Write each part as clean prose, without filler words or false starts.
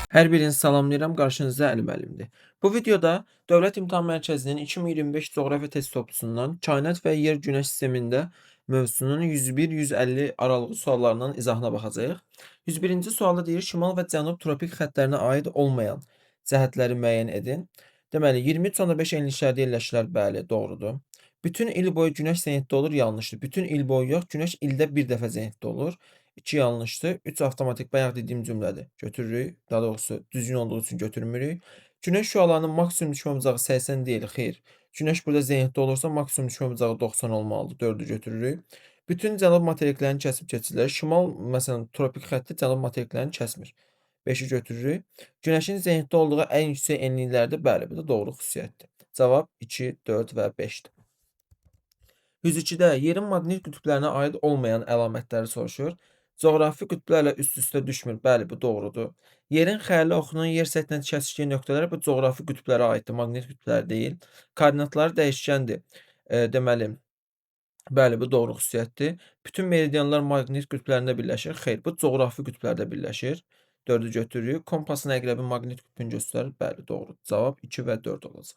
Hər birini salamlayıram, qarşınızda Əli müəllimdir. Bu videoda Dövlət İmtahan Mərkəzinin 2025 coğrafiya test toplusundan kainat və yer-günəş sistemində mövzusunun 101-150 aralığı suallarının izahına baxacağıq. 101-ci sualda deyir, şimal və cənub tropik xəttlərinə aid olmayan cəhətləri müəyyən edin. Deməli, 23.5 enliklərdə yerləşirlər, bəli, doğrudur. Bütün il boyu günəş zənitdə olur, yanlışdır. Bütün il boyu yox, günəş ildə bir dəfə zənitdə olur. 2 yanlışdır. 3 avtomatik bayaq dediyim cümlədir. Götürürük. Daha doğrusu düzgün olduğu üçün götürmürük. Günəş şüalarının maksimum düşmə bucağı 80 deyil, xeyr. Günəş burada zənitdə olursa maksimum düşmə bucağı 90 olmalıdır. 4-ü götürürük. Bütün cənub materiklərini kəsib keçirlər. Şimal, məsələn, tropik xətti cənub materiklərini kəsmir. 5-i götürürük. Günəşin zənitdə olduğu ən yüksək enliklərdir. Bəli, bu da doğru xüsusiyyətdir. Cavab 2, 4 və 5-dir. 102-də yerin maqnit qütblərinə aid olmayan əlamətləri soruşur. Coğrafi qütblərlə üst-üstə düşmür. Bəli, bu doğrudur. Yerin xəyalli oxunun yer səthinə kəsişdiyi nöqtələr bu coğrafi qütblərə aiddir, maqnit qütbləri deyil. Koordinatları dəyişkəndir. Deməli, bəli, bu doğru xüsusiyyətdir. Bütün meridianlar maqnit qütblərində birləşir. Xeyr, bu coğrafi qütblərdə birləşir. 4-ü götürürük. Kompasın əqrəbi maqnit qütbünü göstərir. Bəli, doğrudur. Cavab 2 və 4 olacaq.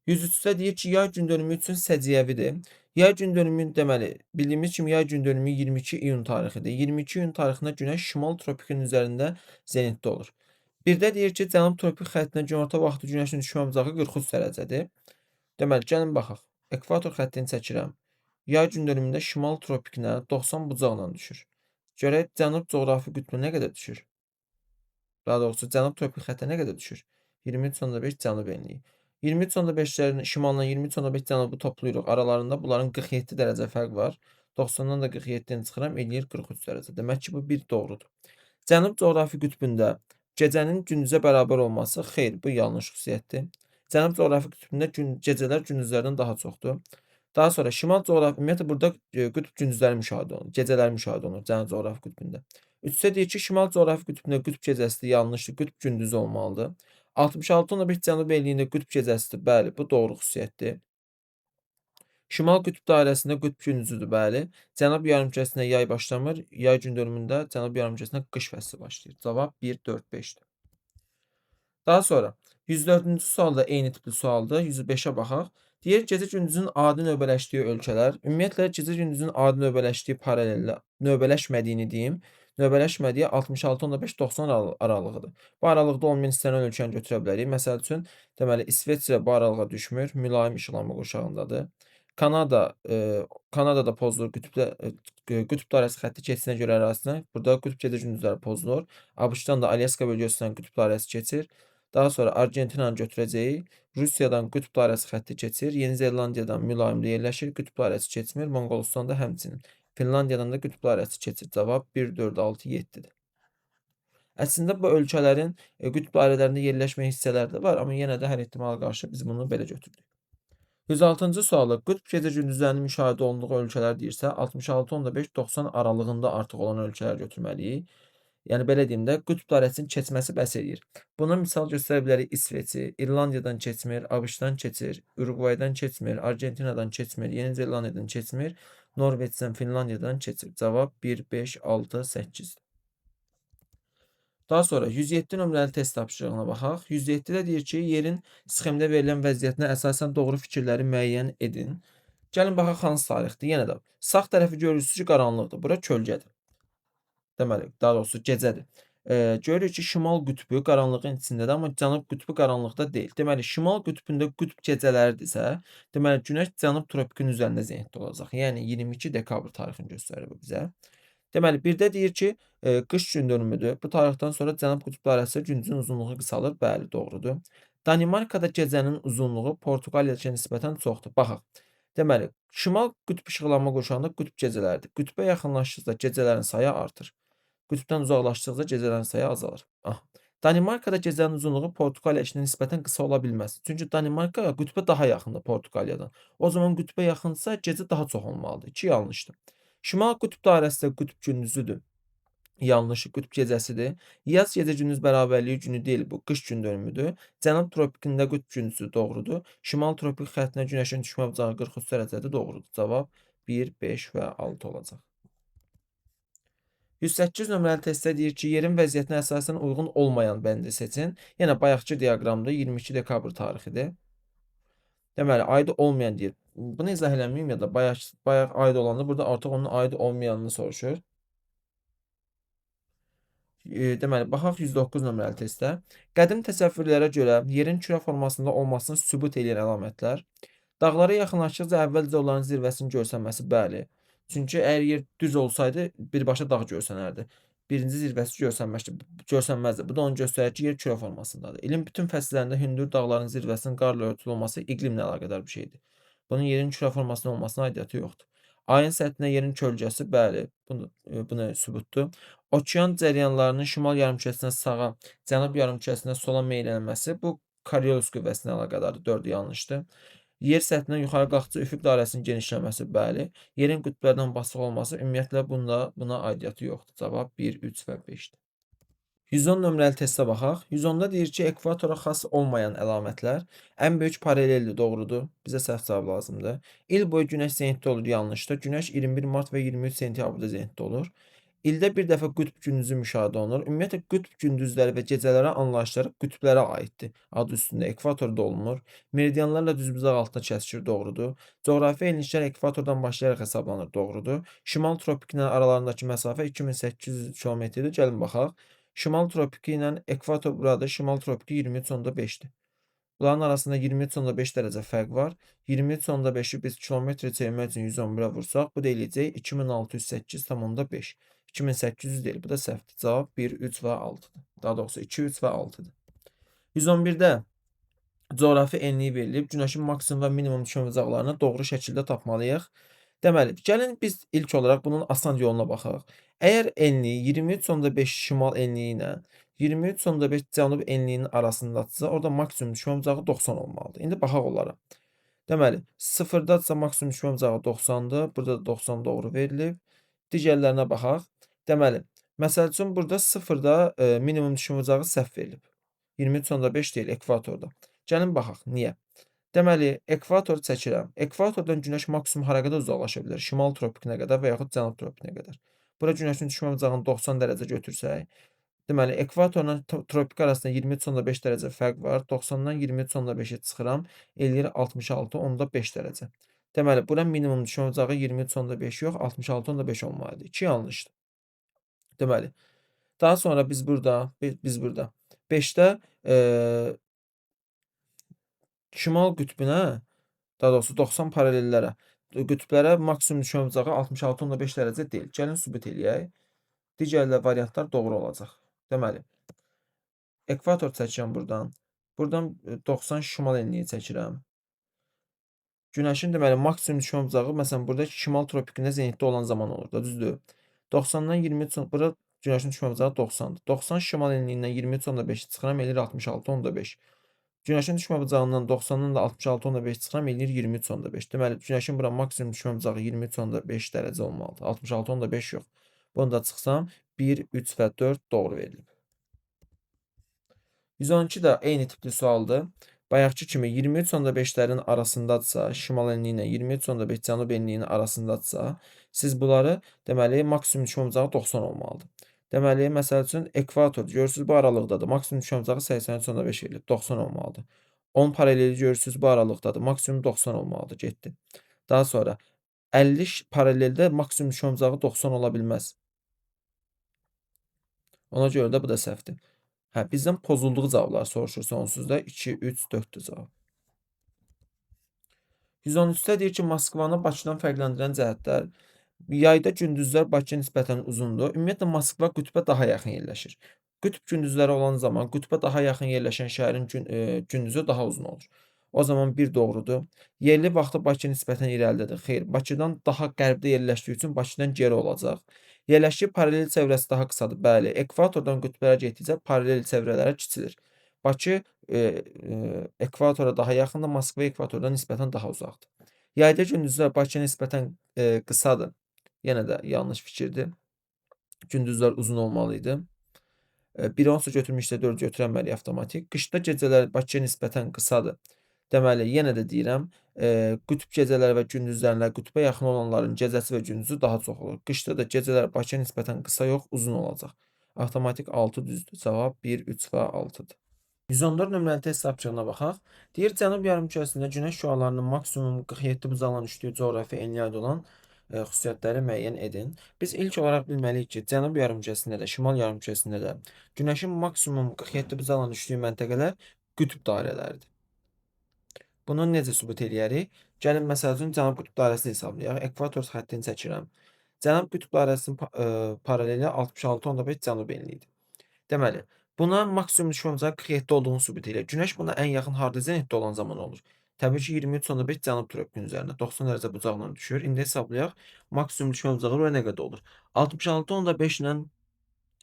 103-də deyir ki, yay gündönümü üçün səciyyəvidir. Yay gündönümü deməli, bildiyimiz kimi yay gündönümü 22 iyun tarixidir. 22 iyun tarixində günəş şimal tropikinin üzərində zenitdə olur. Birdə deyir ki, cənub tropik xəttinə günorta vaxtı günəşin düşmə bucağı 43 dərəcədir. Deməli, gəlin baxaq. Ekvator xəttini çəkirəm. Yay gündönümündə şimal tropikinə 90 bucaqla düşür. Görək cənub coğrafi qütbünə nə qədər düşür? Daha doğrusu cənub tropik xəttə nə qədər düşür? 23.5 cənub enliyi. 23.5-lərin şimalla 23.5 cənubu toplayırıq. Aralarında bunların 47 dərəcə fərq var. 90-dan da 47-ni çıxıram, eləyir 43 dərəcə. Demək ki, bu bir doğrudur. Cənub coğrafi qütbündə gecənin gündüzə bərabər olması, xeyr, bu yanlış xüsusiyyətdir. Cənub coğrafi qütbündə gecələr gündüzlərdən daha çoxdur. Daha sonra şimal coğrafi, ümumiyyətlə burada qütb gündüzləri müşahidə olunur, gecələr müşahidə olunur cənub coğrafi qütbündə. 3-də deyir ki, şimal coğrafi qütbündə qütb gecəsidir, yanlışdır, qütb gündüzü olmalıdır. 66.1 cənub enliyində qütb gecəsidir, bəli, bu doğru xüsusiyyətdir. Şimal qütb dairəsində qütb gündüzüdür, bəli. Cənub yarımkürəsində yay başlamır, yay gündönümündə cənub yarımkürəsində qış fəsli başlayır. Cavab 1, 4, 5-dir. Daha sonra 104-cü sual da eyni tipli sualdır. 105-ə baxaq. Deyir gecə gündüzün adi növbələşdiyi ölkələr. Ümumiyyətlə gecə gündüzün adi növbələşdiyi paralellər, növbələşmədiyini deyim. Növbələşmədiyi 66.5-90 aralığıdır. Bu aralıqda olmayan istənilən ölkəni götürə bilərik. Məsəl üçün, deməli İsveçrə bu aralığa düşmür, mülayim işıqlanma qurşağındadır. Kanadada pozulur qütb dairəsi xətti keçisinə görə ərazisinə. Burada qütb gecə gündüzləri pozulur. ABŞ-dan da Alyaska bölgəsindən qütb dairəsi keçir. Daha sonra Argentinanı götürəcəyik. Rusiyadan qütb dairəsi xətti keçir. Yeni Zelandiyadan mülayimdə yerləşir. Qütb dairəsi keçmir. Monqolistanda həmçinin. Finlandiyadan da qütb dairəsi keçir. Cavab 1, 4, 6, 7-dir. Əslində bu ölkələrin qütb dairələrində yerləşmə hissələri də var, amma yenə də hər ehtimala qarşı biz bunu belə götürdük. 106-cı sualda qütb gecə gündüzlərinin müşahidə olunduğu ölkələr deyirsə, 66.5-90 aralığında artıq olan ölkələr götürməliyik. Yəni belə deyim də, qütb dairəsinin keçməsi bəs eləyir. Buna misal göstərə bilərik İsveçi, İrlandiyadan keçmir, ABŞ-dan keçir, Uruqvaydan keçmir, Argentinadan keçmir, Yeni Zelandiyadan keçmir, Norveçdən, Finlandiyadan keçir. Cavab 1, 5, 6, 8-dir. Daha sonra 107 nömrəli test tapşırığına baxaq. 107-də deyir ki, yerin sxemdə verilən vəziyyətinə əsasən doğru fikirləri müəyyən edin. Gəlin baxaq hansı tarixdir. Yenə də sağ tərəfi görürsünüz ki, qaranlıqdır. Bura kölgədir. Deməli, daha doğrusu gecədir. Görürük ki, şimal qütbü qaranlığın içindədir, amma cənub qütbü qaranlıqda deyil. Deməli, şimal qütbündə qütb gecələridirsə, deməli, günəş cənub tropikinin üzərində zənitdə olacaq. Yəni 22 dekabr tarixini göstərir bu bizə. Deməli, birdə deyir ki, qış gündönümüdür. Bu tarixdən sonra cənub qütb dairəsi gündüzün uzunluğu qısalır. Bəli, doğrudur. Danimarkada gecənin uzunluğu Portuqaliyadakı nisbətən çoxdur. Baxaq. Deməli, şimal qütb işıqlanma qurşağında qütb gecələridir. Qütbə yaxınlaşdıqca gecələrin sayı artır. Qütbdən uzaqlaşdıqca gecələrin sayı azalır. Danimarkada gecənin uzunluğu Portuqaliyadakına nisbətən qısa ola bilməz. Çünki Danimarka qütbə daha yaxındır Portuqaliyadan. O zaman qütbə yaxınsa gecə daha çox olmalıdır. 2 yanlışdır. Şimal qütb dairəsində qütb gündüzüdür. Yanlışı qütb gecəsidir. Yaz gecə gündüz bərabərliyi günü deyil, bu qış gündönümüdür. Cənub tropikində qütb gündüzü doğrudur. Şimal tropik xəttinə günəşin düşmə bucağı 43 dərəcədir, doğrudur. Cavab 1, 5 və 6 olacaq. 108 nömrəli testdə deyir ki, yerin vəziyyətinə əsasən uyğun olmayan bəndi seçin. Yenə bayaqkı diaqramda 22 dekabr tarixidir. Deməli, aid olmayan deyir. Bunu izah eləməyim ya da bayaq aid olandı. Burada artıq onun aid olmayanını soruşur. Deməli, baxaq 109 nömrəli testdə. Qədim təsəvvürlərə görə yerin kürə formasında olmasını sübut edən əlamətlər. Dağlara yaxınlaşdıqca əvvəlcə onların zirvəsinin görsənməsi, bəli. Çünki əgər yer düz olsaydı, birbaşa dağ görsənərdi. Birinci zirvəsi görsənməzdi. Bu da onu göstərir ki, yer kürə formasındadır. İlin bütün fəsillərində hündür dağların zirvəsinin qarla örtülü olması iqlimlə əlaqədar bir şeydir. Bunun yerin kürə formasında olmasına aidiyyəti yoxdur. Ayın səthinə yerin kölgəsi, bəli, bunu sübutdur. Okean cəryanlarının şimal yarımkürəsinə sağa, cənub yarımkürəsinə sola meylənməsi bu Koriolis qüvvəsinə əlaqədardır. 4 yanlışdır. Yer səthindən yuxarı qalxdıqca üfüq dairəsinin genişlənməsi, bəli. Yerin qütblərdən basıq olması ümumiyyətlə buna aidiyyəti yoxdur. Cavab 1, 3 və 5-dir. 110 nömrəli testə baxaq. 110-da deyir ki, ekvatora xas olmayan əlamətlər ən böyük paraleldir, doğrudur. Bizə səhv cavab lazımdır. İl boyu günəş zenitdə olur, yanlışdır. Günəş 21 mart və 23 sentyabrda zenitdə olur. İldə bir dəfə qütb gündüzü müşahidə olunur. Ümumiyyətlə qütb gündüzləri və gecələri anlayışları qütblərə aiddir. Adı üstündə ekvatorda olunur. Meridianlarla düzbucaq altında kəsişir, doğrudur. Coğrafi enliklər ekvatordan başlayaraq hesablanır, doğrudur. Şimal tropiki ilə aralarındakı məsafə 2800 kilometrdir. Gəlin baxaq. Şimal tropiki ilə ekvator buradır. Şimal tropiki 23,5-dir. Bunların arasında 23,5 dərəcə fərq var. 23,5-i biz kilometrə çevirmək üçün 111-ə vursaq, bu da eləyəcək 2608,5. 2800 deyil, bu da səhvdir. Cavab 1, 3 və 6-dır. Daha doğrusu 2, 3 və 6-dır. 111-də coğrafi enliyi verilib, günəşin maksimum və minimum düşmə bucaqlarını doğru şəkildə tapmalıyıq. Deməli, gəlin biz ilk olaraq bunun asan yoluna baxaq. Əgər enliyi 23,5 şimal enliyi ilə 23,5 cənub enliyinin arasındadırsa, orada maksimum düşmə bucağı 90 olmalıdır. İndi baxaq onlara. Deməli, 0-dadırsa maksimum düşmə bucağı 90-dır. Burada da 90 doğru verilib. Digərlərinə baxaq. Deməli, məsəl üçün burada 0-da minimum düşmə bucağı səhv verilib. 23,5 deyil ekvatorda. Gəlin baxaq, niyə? Deməli, ekvatoru çəkirəm. Ekvatordan günəş maksimum hara qədər uzaqlaşa bilər? Şimal tropikinə qədər və yaxud cənub tropikinə qədər. Bura günəşin düşmə bucağını 90 dərəcə götürsək, deməli, ekvatorla tropik arasında 23,5 dərəcə fərq var. 90-dan 23,5-ə çıxıram, eləyir 66,5 dərəcə. Deməli, bura minimum düşmə bucağı 23,5 yox, 66,5 olmalıdır. 2 yanlışdır. Deməli, daha sonra biz burada 5-də şimal qütbünə, daha doğrusu 90 paralellərə, qütblərə maksimum düşmə bucağı 66,5 dərəcə deyil. Gəlin sübut eləyək. Digər variantlar doğru olacaq. Deməli, ekvator çəkirəm burdan. Buradan 90 şimal enliyi çəkirəm. Günəşin deməli maksimum düşmə bucağı məsələn burada şimal tropikində zenitdə olan zaman olur da, düzdür? 90-dan 23 bura günəşin düşmə bucağı 90-dır. 90 şimal enliyindən 23,5 çıxıram, eləyir 66,5. Günəşin düşmə bucağından 90-dan da 66,5 çıxıram, eləyir 23,5. Deməli, günəşin bura maksimum düşmə bucağı 23,5 dərəcə olmalıdır. 66,5 yox. Bunu da çıxsam 1, 3 və 4 doğru verilib. 112 də eyni tipli sualdır. Bayaqki kimi 23,5-lərin arasındadırsa, şimal enliyi ilə 23,5 cənub enliyinin arasındadırsa, siz bunları deməli maksimum düşmə bucağı 90 olmalıdır. Deməli, məsəl üçün ekvator görürsüz bu aralıqdadır. Maksimum düşmə bucağı 83,5 verilib, 90 olmalıdır. 10 paraleli görürsüz bu aralıqdadır. Maksimum 90 olmalıdır, getdi. Daha sonra 50 paraleldə maksimum düşmə bucağı 90 ola bilməz. Ona görə də bu da səhvdir. Hə, bizdən pozulduğu cavabları soruşur sonsuzda. 2, 3, 4-dür cavab. 113-də deyir ki, Moskvanı Bakıdan fərqləndirən cəhətlər. Yayda gündüzlər Bakıya nisbətən uzundur. Ümumiyyətlə, Moskva qütbə daha yaxın yerləşir. Qütb gündüzləri olan zaman qütbə daha yaxın yerləşən şəhərin gündüzü daha uzun olur. O zaman 1 doğrudur. Yerli vaxtı Bakıya nisbətən irəlidir. Xeyr, Bakıdan daha qərbdə yerləşdiyi üçün Bakıdan geri olacaq. Yerləşdiyi paralel çevrəsi daha qısadır. Bəli, ekvatordan qütblərə getdikcə paralel çevrələrə kiçilir. Bakı ekvatora daha yaxındır, Moskva ekvatordan nisbətən daha uzaqdır. Yayda gündüzlər Bakıya nisbətən qısadır. Yenə də yanlış fikirdir. Gündüzlər uzun olmalı idi. 1-i onsuz götürmüşsə 4 götürənməliyik avtomatik. Qışda gecələr Bakıya nisbətən qısadır. Deməli, yenə də deyirəm, qütb gecələri və gündüzlərində qütbə yaxın olanların gecəsi və gündüzü daha çox olur. Qışda da gecələr Bakıya nisbətən qısa yox, uzun olacaq. Avtomatik 6 düzdür. Cavab 1, 3 və 6-dır. 114 nömrəli test tapşırığına baxaq. Deyir, Cənub yarımkürəsində günəş şüalarının maksimum 47 bucaqla düşdüyü coğrafi enliyə aid olan xüsusiyyətləri müəyyən edin. Biz ilk olaraq bilməliyik ki, Cənub yarımkürəsində də, Şimal yarımkürəsində də günəşin maksimum 47 bucaqla düşdüyü məntəqələr qütb dairələridir. Bunu necə sübut eləyərik? Gəlin məsəl üçün Cənub qütb dairəsini hesablayaq. Ekvator xəttini çəkirəm. Cənub qütb dairəsinin paraleli 66.5 cənub enliyidir. Deməli, buna maksimum düşmə bucağı 47 olduğunu sübut eləyir. Günəş buna ən yaxın harda zenitdə olan zaman olur? Təbii ki, 23.5 cənub tropikinin üzərində 90 dərəcə bucaqla düşür. İndi hesablayaq. Maksimum düşmə bucağı bura nə qədər olur? 66.5 ilə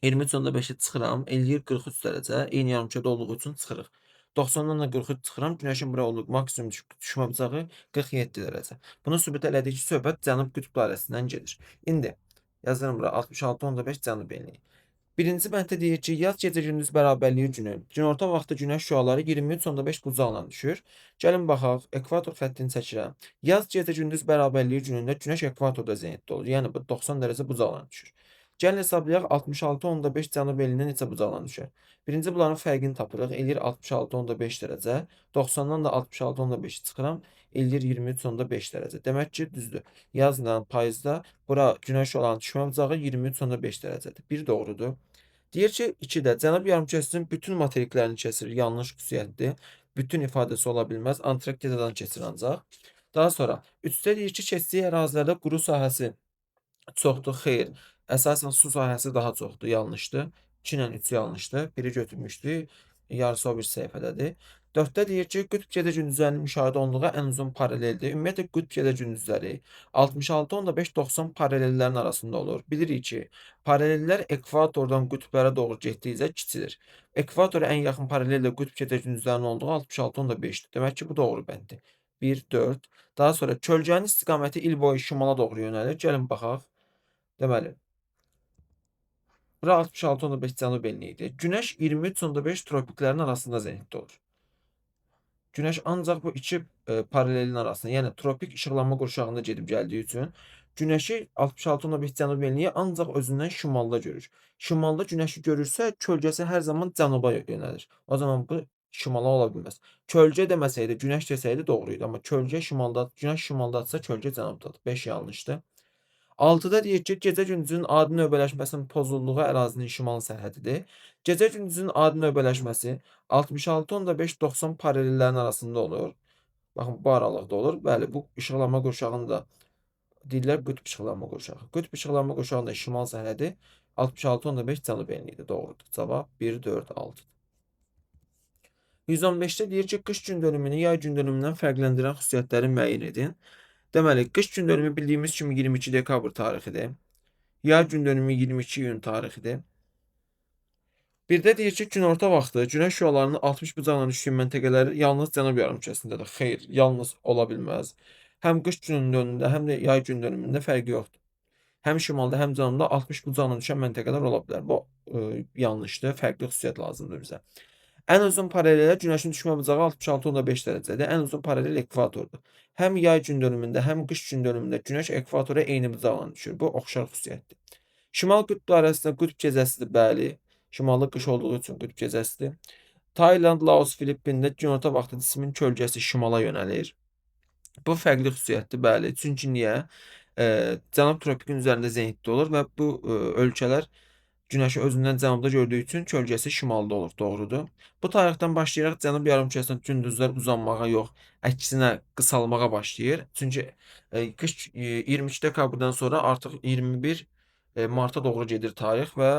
23.5-i çıxıram, eləyir 43 dərəcə. Eyni yarımkürədə olduğu üçün çıxırıq. 90-dan da 43 çıxıram. Günəşin bura olduğu maksimum düşmə bucağı 47 dərəcə. Bunu sübut elədik ki, söhbət cənub qütb dairəsindən gedir. İndi yazıram bura 66.5 cənub enliyi. Birinci bənddə deyir ki, yaz gecə-gündüz bərabərliyi günü. Günorta vaxtı günəş şüaları 23.5 bucaqla düşür. Gəlin baxaq, ekvator xəttini çəkirəm. Yaz gecə-gündüz bərabərliyi günündə günəş ekvatorda zenitdə olur. Yəni bu 90 dərəcə bucaqla düşür. Gəlin hesablayaq 66.5 cənub enliyində neçə bucaqla düşər? Birinci bunların fərqini tapırıq. Eləyir 66.5 dərəcə. 90-dan da 66.5 çıxıram. Eləyir 23.5 dərəcə. Demək ki, düzdür. Yazla payızda bura günəş olan düşmə bucağı 23.5 dərəcədir. Bir doğrudur. Deyir ki, 2-də cənub yarımkürəsinin bütün materiklərini keçirir. Yanlış xüsusiyyətdir. Bütün ifadəsi ola bilməz. Antarktidadan keçir ancaq. Daha sonra 3-də deyir ki, keçdiyi ərazilərdə quru sahəsi çoxdur. Xeyr. Əsasən su sahəsi daha çoxdur. Yanlışdır. 2 ilə 3 yanlışdır. Biri götürmüşdük. Yarısı o bir səhifədədir. 4-də deyir ki, qütb gecə-gündüzlərinin müşahidə olunduğu ən uzun paraleldir. Ümumiyyətlə qütb gecə-gündüzləri 66.5-90 paralellərin arasında olur. Bilirik ki, paralellər ekvatordan qütblərə doğru getdikcə kiçilir. Ekvatora ən yaxın paralel də qütb gecə-gündüzlərinin olduğu 66.5-dir. Demək ki, bu doğru bənddir. 1, 4. Daha sonra kölgənin istiqaməti il boyu şimala doğru yönəlir. Gəlin baxaq. Deməli, bura 66.5 cənub enliyidir. Günəş 23.5 tropiklərin arasında zenitdə olur. Günəş ancaq bu iki paralelin arasında, yəni tropik işıqlanma qurşağında gedib gəldiyi üçün Günəşi 66.5 cənub enliyi ancaq özündən şimalda görür. Şimalda Günəşi görürsə, kölgəsi hər zaman cənuba yönəlir. O zaman bu şimala ola bilməz. Kölgə deməsəydi, Günəş desəydi doğru idi. Amma kölgə şimalda, Günəş şimaldadırsa, kölgə cənubdadır. 5 yanlışdır. 6-da deyir ki, gecə-gündüzün adi növbələşməsinin pozulduğu ərazinin şimal sərhədidir. Gecə-gündüzün adi növbələşməsi 66.5-90 paralellərin arasında olur. Baxın, bu aralıqda olur. Bəli, bu işıqlanma qurşağını da deyirlər qütb işıqlanma qurşağı. Qütb işıqlanma qurşağının da şimal sərhədi 66.5 cənub enliyidir. Doğrudur. Cavab 1, 4, 6. 115-də deyir ki, qış gündönümünü yay gündönümündən fərqləndirən xüsusiyyətləri müəyyən edin. Deməli, qış gündönümü bildiyimiz kimi 22 dekabr tarixidir. Yay gündönümü 22 iyun tarixidir. Bir də deyir ki, günorta vaxtı günəş şüalarının 60 bucaqla düşdüyü məntəqələri yalnız cənub yarımkürəsindədir. Xeyr, yalnız ola bilməz. Həm qış gündönümündə, həm də yay gündönümündə fərqi yoxdur. Həm şimalda, həm cənubda 60 bucaqla düşən məntəqələr ola bilər. Bu yanlışdır. Fərqli xüsusiyyət lazımdır bizə. Ən uzun paralelə günəşin düşmə bucağı 66.5 dərəcədir. Ən uzun paralel ekvatordur. Həm yay gündönümündə, həm qış gündönümündə günəş ekvatora eyni bucaqla düşür. Bu oxşar xüsusiyyətdir. Şimal qütb dairəsində qütb gecəsidir, bəli. Şimalda qış olduğu üçün qütb gecəsidir. Tayland, Laos, Filippində günorta vaxtı cismin kölgəsi şimala yönəlir. Bu fərqli xüsusiyyətdir, bəli. Çünki niyə? Cənub tropikinin üzərində zenitdə olur və bu ölkələr Günəşi özündən cənubda gördüyü üçün kölgəsi şimalda olur, doğrudur. Bu tarixdən başlayaraq cənub yarımkürəsində gündüzlər uzanmağa yox, əksinə qısalmağa başlayır. Çünki qış 22 dekabrdan sonra artıq 21 marta doğru gedir tarix və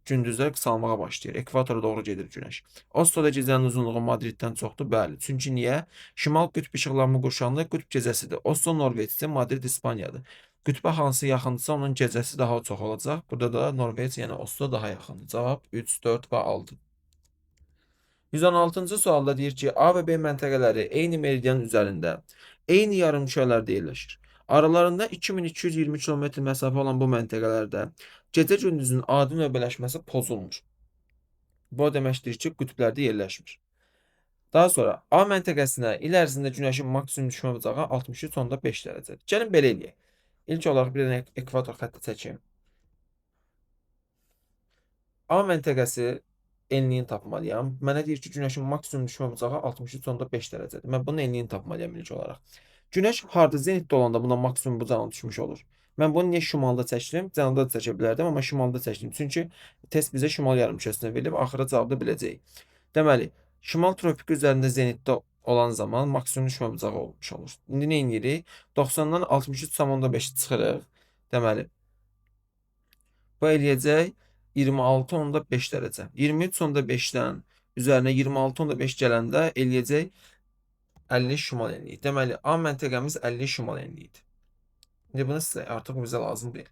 gündüzlər qısalmağa başlayır. Ekvatora doğru gedir Günəş. Osloda gecənin uzunluğu Madriddən çoxdur, bəli. Çünki niyə? Şimal qütb işıqlanma qurşağında qütb gecəsidir. Oslo Norveçdir, Madrid İspaniyadır. Qütbə hansı yaxındırsa onun gecəsi daha çox olacaq. Burada da Norveç, yəni Oslo daha yaxındır. Cavab 3, 4 və 6. 116-cı sualda deyir ki, A və B məntəqələri eyni meridian üzərində, eyni yarımkürələrdə yerləşir. Aralarında 2220 km məsafə olan bu məntəqələrdə gecə-gündüzün adi növbələşməsi pozulmur. Bu deməkdir ki, qütblərdə yerləşmir. Daha sonra A məntəqəsinə il ərzində günəşin maksimum düşmə bucağı 63,5 dərəcədir. Gəlin belə eləyək. İlk olaraq bir dənə ekvator xətti çəkim. A məntəqəsi enliyini tapmalıyam. Mənə deyir ki, günəşin maksimum düşmə bucağı 63,5 dərəcədir. Mən bunun enliyini tapmalıyam ilk olaraq. Günəş harda zenitdə olanda buna maksimum bucağına düşmüş olur. Mən bunu niyə şimalda çəkdim? Cənubda da çəkə bilərdim, amma şimalda çəkdim. Çünki test bizə şimal yarımkürəsini verib, axıra cavabı biləcəyik. Deməli, şimal tropiki üzərində zenitdə olan zaman maksimum düşmə bucağı olmuş olur. İndi nə edirik? 90-dan 63,5 çıxırıq. Deməli, bu eləyəcək 26,5 dərəcə. 23,5-dən üzərinə 26,5 gələndə eləyəcək 50 şimal enliyi. Deməli, A məntəqəmiz 50 şimal enliyidir. İndi bunu sizə artıq bizə lazım deyil.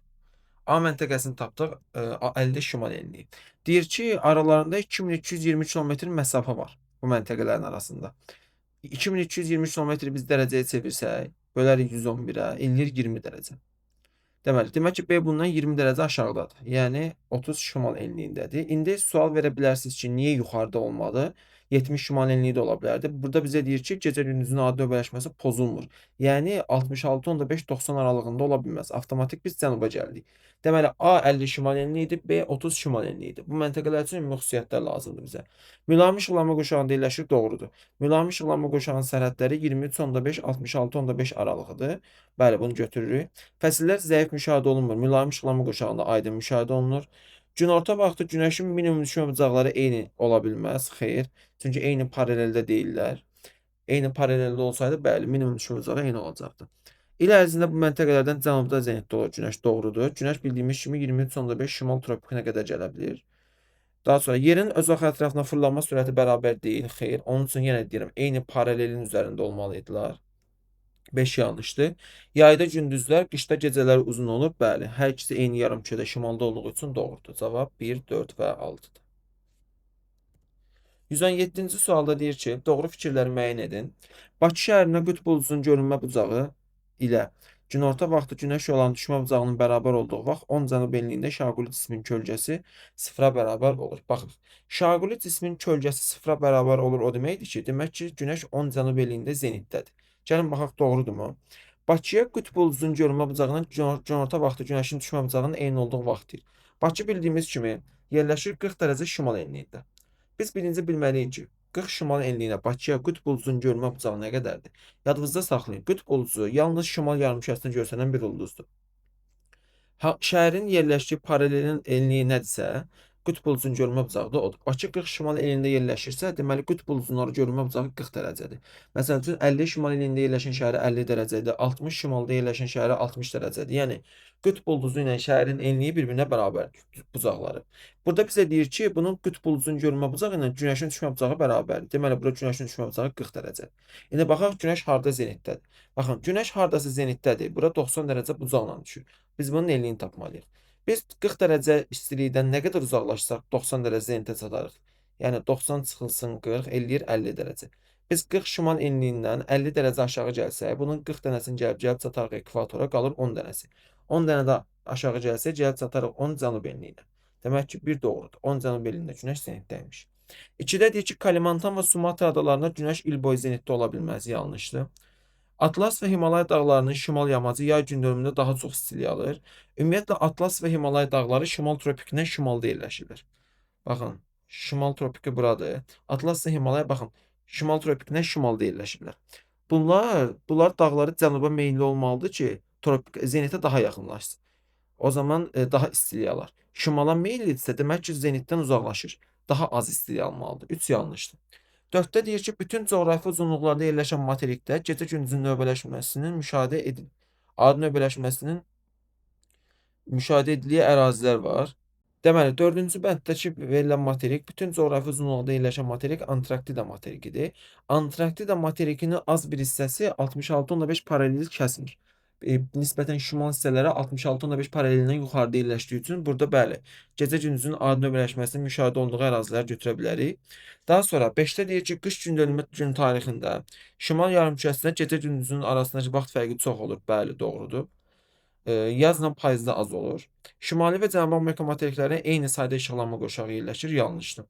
A məntəqəsini tapdıq, 50 şimal enliyi. Deyir ki, aralarında 2320 kilometr məsafə var bu məntəqələrin arasında. 2320 kilometri biz dərəcəyə çevirsək, bölərik 111-ə, eləyir 20 dərəcə. Demək ki, B bundan 20 dərəcə aşağıdadır. Yəni 30 şimal enliyindədir. İndi sual verə bilərsiniz ki, niyə yuxarıda olmadı? 70 şimal enliyi də ola bilərdi. Burada bizə deyir ki, gecə gündüzün adi növbələşməsi pozulmur. Yəni 66,5-90 aralığında ola bilməz. Avtomatik biz cənuba gəldik. Deməli, A 50 şimal enliyidir, B 30 şimal enliyidir. Bu məntəqələr üçün ümumi xüsusiyyətlər lazımdır bizə. Mülayim işıqlanma quşağında yerləşir, doğrudur. Mülayim işıqlanma quşağının sərhədləri 23,5-66,5 aralığıdır. Bəli, bunu götürürük. Fəsillər zəif müşahidə olunmur. Mülayim işıqlanma quşağında aydın müşahidə olunur. Günorta vaxtı günəşin minimum düşmə bucaqları eyni ola bilməz. Xeyr. Çünki eyni paraleldə deyillər. Eyni paraleldə olsaydı, bəli, minimum düşmə bucağı eyni olacaqdı. İl ərzində bu məntəqələrdən cənubda zenitdə olur günəş, doğrudur. Günəş bildiyimiz kimi 23,5 şimal tropikinə qədər gələ bilir. Daha sonra yerin öz axı ətrafına fırlanma sürəti bərabər deyil. Xeyr. Onun üçün yenə deyirəm, eyni paralelin üzərində olmalıydılar. 5 yanlışdır. Yayda gündüzlər, qışda gecələr uzun olur. Bəli, hər ikisi eyni yarımkürədə şimalda olduğu üçün doğrudur. Cavab 1, 4 və 6-dır. 117-ci sualda deyir ki, doğru fikirləri müəyyən edin. Bakı şəhərinə qütb ulduzunun görünmə bucağı ilə günorta vaxtı günəş olan düşmə bucağının bərabər olduğu vaxt 10 cənub enliyində Şaquli cismin kölgəsi 0-a bərabər olur. Baxın, Şaquli cismin kölgəsi 0-a bərabər olur o deməkdir ki, demək ki, günəş 10 cənub enliyində zenitdədir. Gəlin baxaq, doğrudurmu? Bakıya qütb ulduzunun görünmə bucağının günorta vaxtı günəşin düşmə bucağının eyni olduğu vaxt deyir. Bakı bildiyimiz kimi yerləşir 40 dərəcə şimal enliyində. Biz birinci bilməliyik ki, 40 şimal enliyinə Bakıya qütb ulduzunun görünmə bucağı nə qədərdir? Yadınızda saxlayın. Qütb ulduzu yalnız şimal yarımkürəsində görsənən bir ulduzdur. Şəhərin yerləşdiyi paralelin enliyi nədirsə, qütb ulduzunun görünmə bucağı da odur. Bakı 40 şimal enliyində yerləşirsə, deməli qütb ulduzunun görünmə bucağı 40 dərəcədir. Məsələn üçün 50 şimal enliyində yerləşən şəhərə 50 dərəcədir, 60 şimalda yerləşən şəhərə 60 dərəcədir. Yəni qütb ulduzu ilə şəhərin enliyi bir-birinə bərabərdir bucaqları. Burada bizə deyir ki, bunun qütb ulduzunun görünmə bucağı ilə günəşin düşmə bucağı bərabərdir. Deməli bura günəşin düşmə bucağı 40 dərəcədir. İndi baxaq günəş harda zenitdədir. Baxın, günəş hardasa zenitdədir. Bura 90 dərəcə bucaqla düşür. Biz bunun enliyini tapmalıyıq. Biz 40 dərəcə istilikdən nə qədər uzaqlaşsaq 90 dərəcə zenitə çatarıq. Yəni 90 çıxılsın 40 eləyir 50 dərəcə. Biz 40 şimal enliyindən 50 dərəcə aşağı gəlsək, bunun 40 dənəsini gəlib çatarıq ekvatora, qalır 10 dənəsi. 10 dənə də aşağı gəlsək, gəlib çatarıq 10 cənub enliyinə. Demək ki, bir doğrudur. 10 cənub enliyində günəş zenitdəymiş. 2-də deyir ki, Kalimantan və Sumatra adalarında günəş il boyu zenitdə ola bilməz. Yanlışdır. Atlas və Himalay dağlarının şimal yamacı yay gündönümündə daha çox istilik alır. Ümumiyyətlə, Atlas və Himalay dağları şimal tropikindən şimalda yerləşirlər. Baxın, şimal tropiki buradır. Atlas və Himalay, baxın, şimal tropikindən şimalda yerləşirlər. Bunlar dağları cənuba meyilli olmalıdır ki, zenitə daha yaxınlaşsın. O zaman daha istilik alır. Şimala meyillidirsə, demək ki, zenitdən uzaqlaşır. Daha az istilik almalıdır. 3 yanlışdır. 4-də deyir ki, bütün coğrafi uzunluqlarda yerləşən materikdə gecə-gündüzün növbələşməsinin müşahidə edin. Adi növbələşməsinin müşahidə edildiyi ərazilər var. Deməli, 4-cü bənddəki verilən materik, bütün coğrafi uzunluqda yerləşən materik Antarktida materikidir. Antarktida materikinin az bir hissəsi 66,5 paralel kəsmir. Nisbətən şimal hissələri 66,5 paralelindən yuxarıda yerləşdiyi üçün burada bəli, gecə-gündüzün adi növbələşməsinin müşahidə olunduğu ərazilər götürə bilərik. Daha sonra 5-də deyir ki, qış gündönümü gün tarixində şimal yarımkürəsində gecə-gündüzün arasındakı vaxt fərqi çox olur. Bəli, doğrudur. Yazla payızda az olur. Şimali və Cənubi Amerika materiklərində eyni sayda işıqlanma qurşağı yerləşir. Yanlışdır.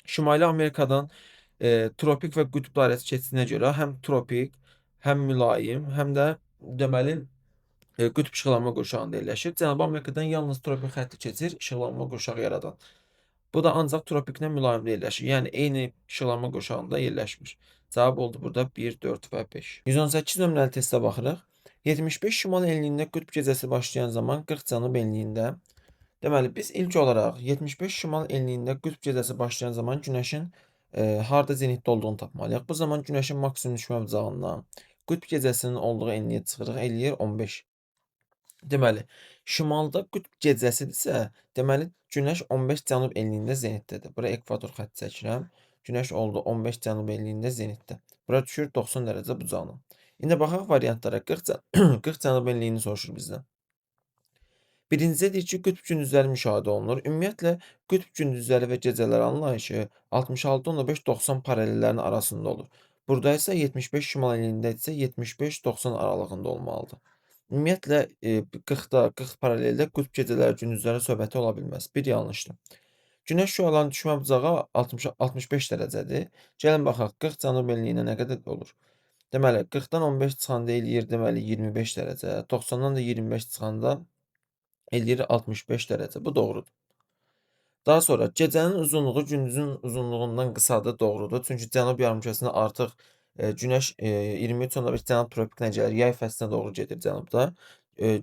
Şimali Amerikadan tropik və qütb dairəsi keçidinə görə həm tropik, həm mülayim, həm də deməli qütb işıqlanma qurşağında yerləşir. Cənubi Amerikadan yalnız tropik xətti keçir, işıqlanma qurşağı yaradan. Bu da ancaq tropiklə mülayimdə yerləşir. Yəni eyni işıqlanma qurşağında yerləşmir. Cavab oldu burada 1, 4 və 5. 118 nömrəli testə baxırıq. 75 şimal enliyində qütb gecəsi başlayan zaman 40 cənub enliyində. Deməli, biz ilk olaraq 75 şimal enliyində qütb gecəsi başlayan zaman günəşin harda zenitdə olduğunu tapmalıyıq. Bu zaman günəşin maksimum düşmə bucağından qütb gecəsinin olduğu enliyə çıxırıq, eləyir 15. Deməli, şimalda qütb gecəsidirsə, deməli günəş 15 cənub enliyində zenitdədir. Bura ekvator xətti çəkirəm. Günəş oldu 15 cənub enliyində zenitdə. Bura düşür 90 dərəcə bucağına. İndi baxaq variantlara. 40 cənub enliyini soruşur bizdən. Birincidə deyir ki, qütb gündüzləri müşahidə olunur. Ümumiyyətlə, qütb gündüzləri və gecələri anlayışı 66.5-90 paralellərin arasında olur. Burada isə 75 şimal enliyində isə 75-90 aralığında olmalıdır. Ümumiyyətlə, 40-da, 40 paraleldə qütb gecələri gündüzləri söhbəti ola bilməz. Bir yanlışdır. Günəş şüalarının düşmə bucağı 65 dərəcədir. Gəlin baxaq, 40 cənub enliyinə nə qədər olur? Deməli, 40-dan 15 çıxanda eləyir, deməli 25 dərəcə. 90-dan da 25 çıxanda eləyir 65 dərəcə. Bu doğrudur. Daha sonra gecənin uzunluğu gündüzün uzunluğundan qısadır, doğrudur. Çünki cənub yarımkürəsində artıq günəş 23.5 cənub tropikına gəlir, yay fəslinə doğru gedir cənubda.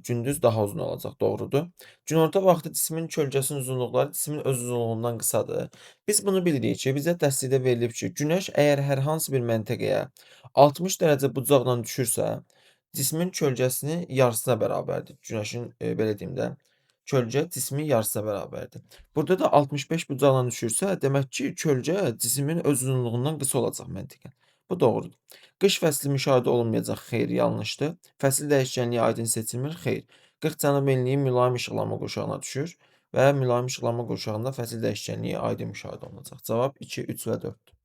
Gündüz daha uzun olacaq, doğrudur. Günorta vaxtı cismin kölgəsinin uzunluqları cismin öz uzunluğundan qısadır. Biz bunu bilirik ki, bizə dəstəkdə verilib ki, günəş əgər hər hansı bir məntəqəyə 60 dərəcə bucaqla düşürsə, cismin kölgəsinin yarısına bərabərdir. Günəşin belə deyim də, kölgə cismin yarısına bərabərdir. Burada da 65 bucaqla düşürsə, demək ki, kölgə cismin öz uzunluğundan qısa olacaq məntiqən. Bu doğrudur. Qış fəsli müşahidə olunmayacaq, xeyr, yanlışdır. Fəsil dəyişkənliyi aydın seçilmir, xeyr. 40 cənub enliyi mülayim işıqlanma qurşağına düşür və mülayim işıqlanma qurşağında fəsil dəyişkənliyi aydın müşahidə olunacaq. Cavab 2, 3 və 4-dür.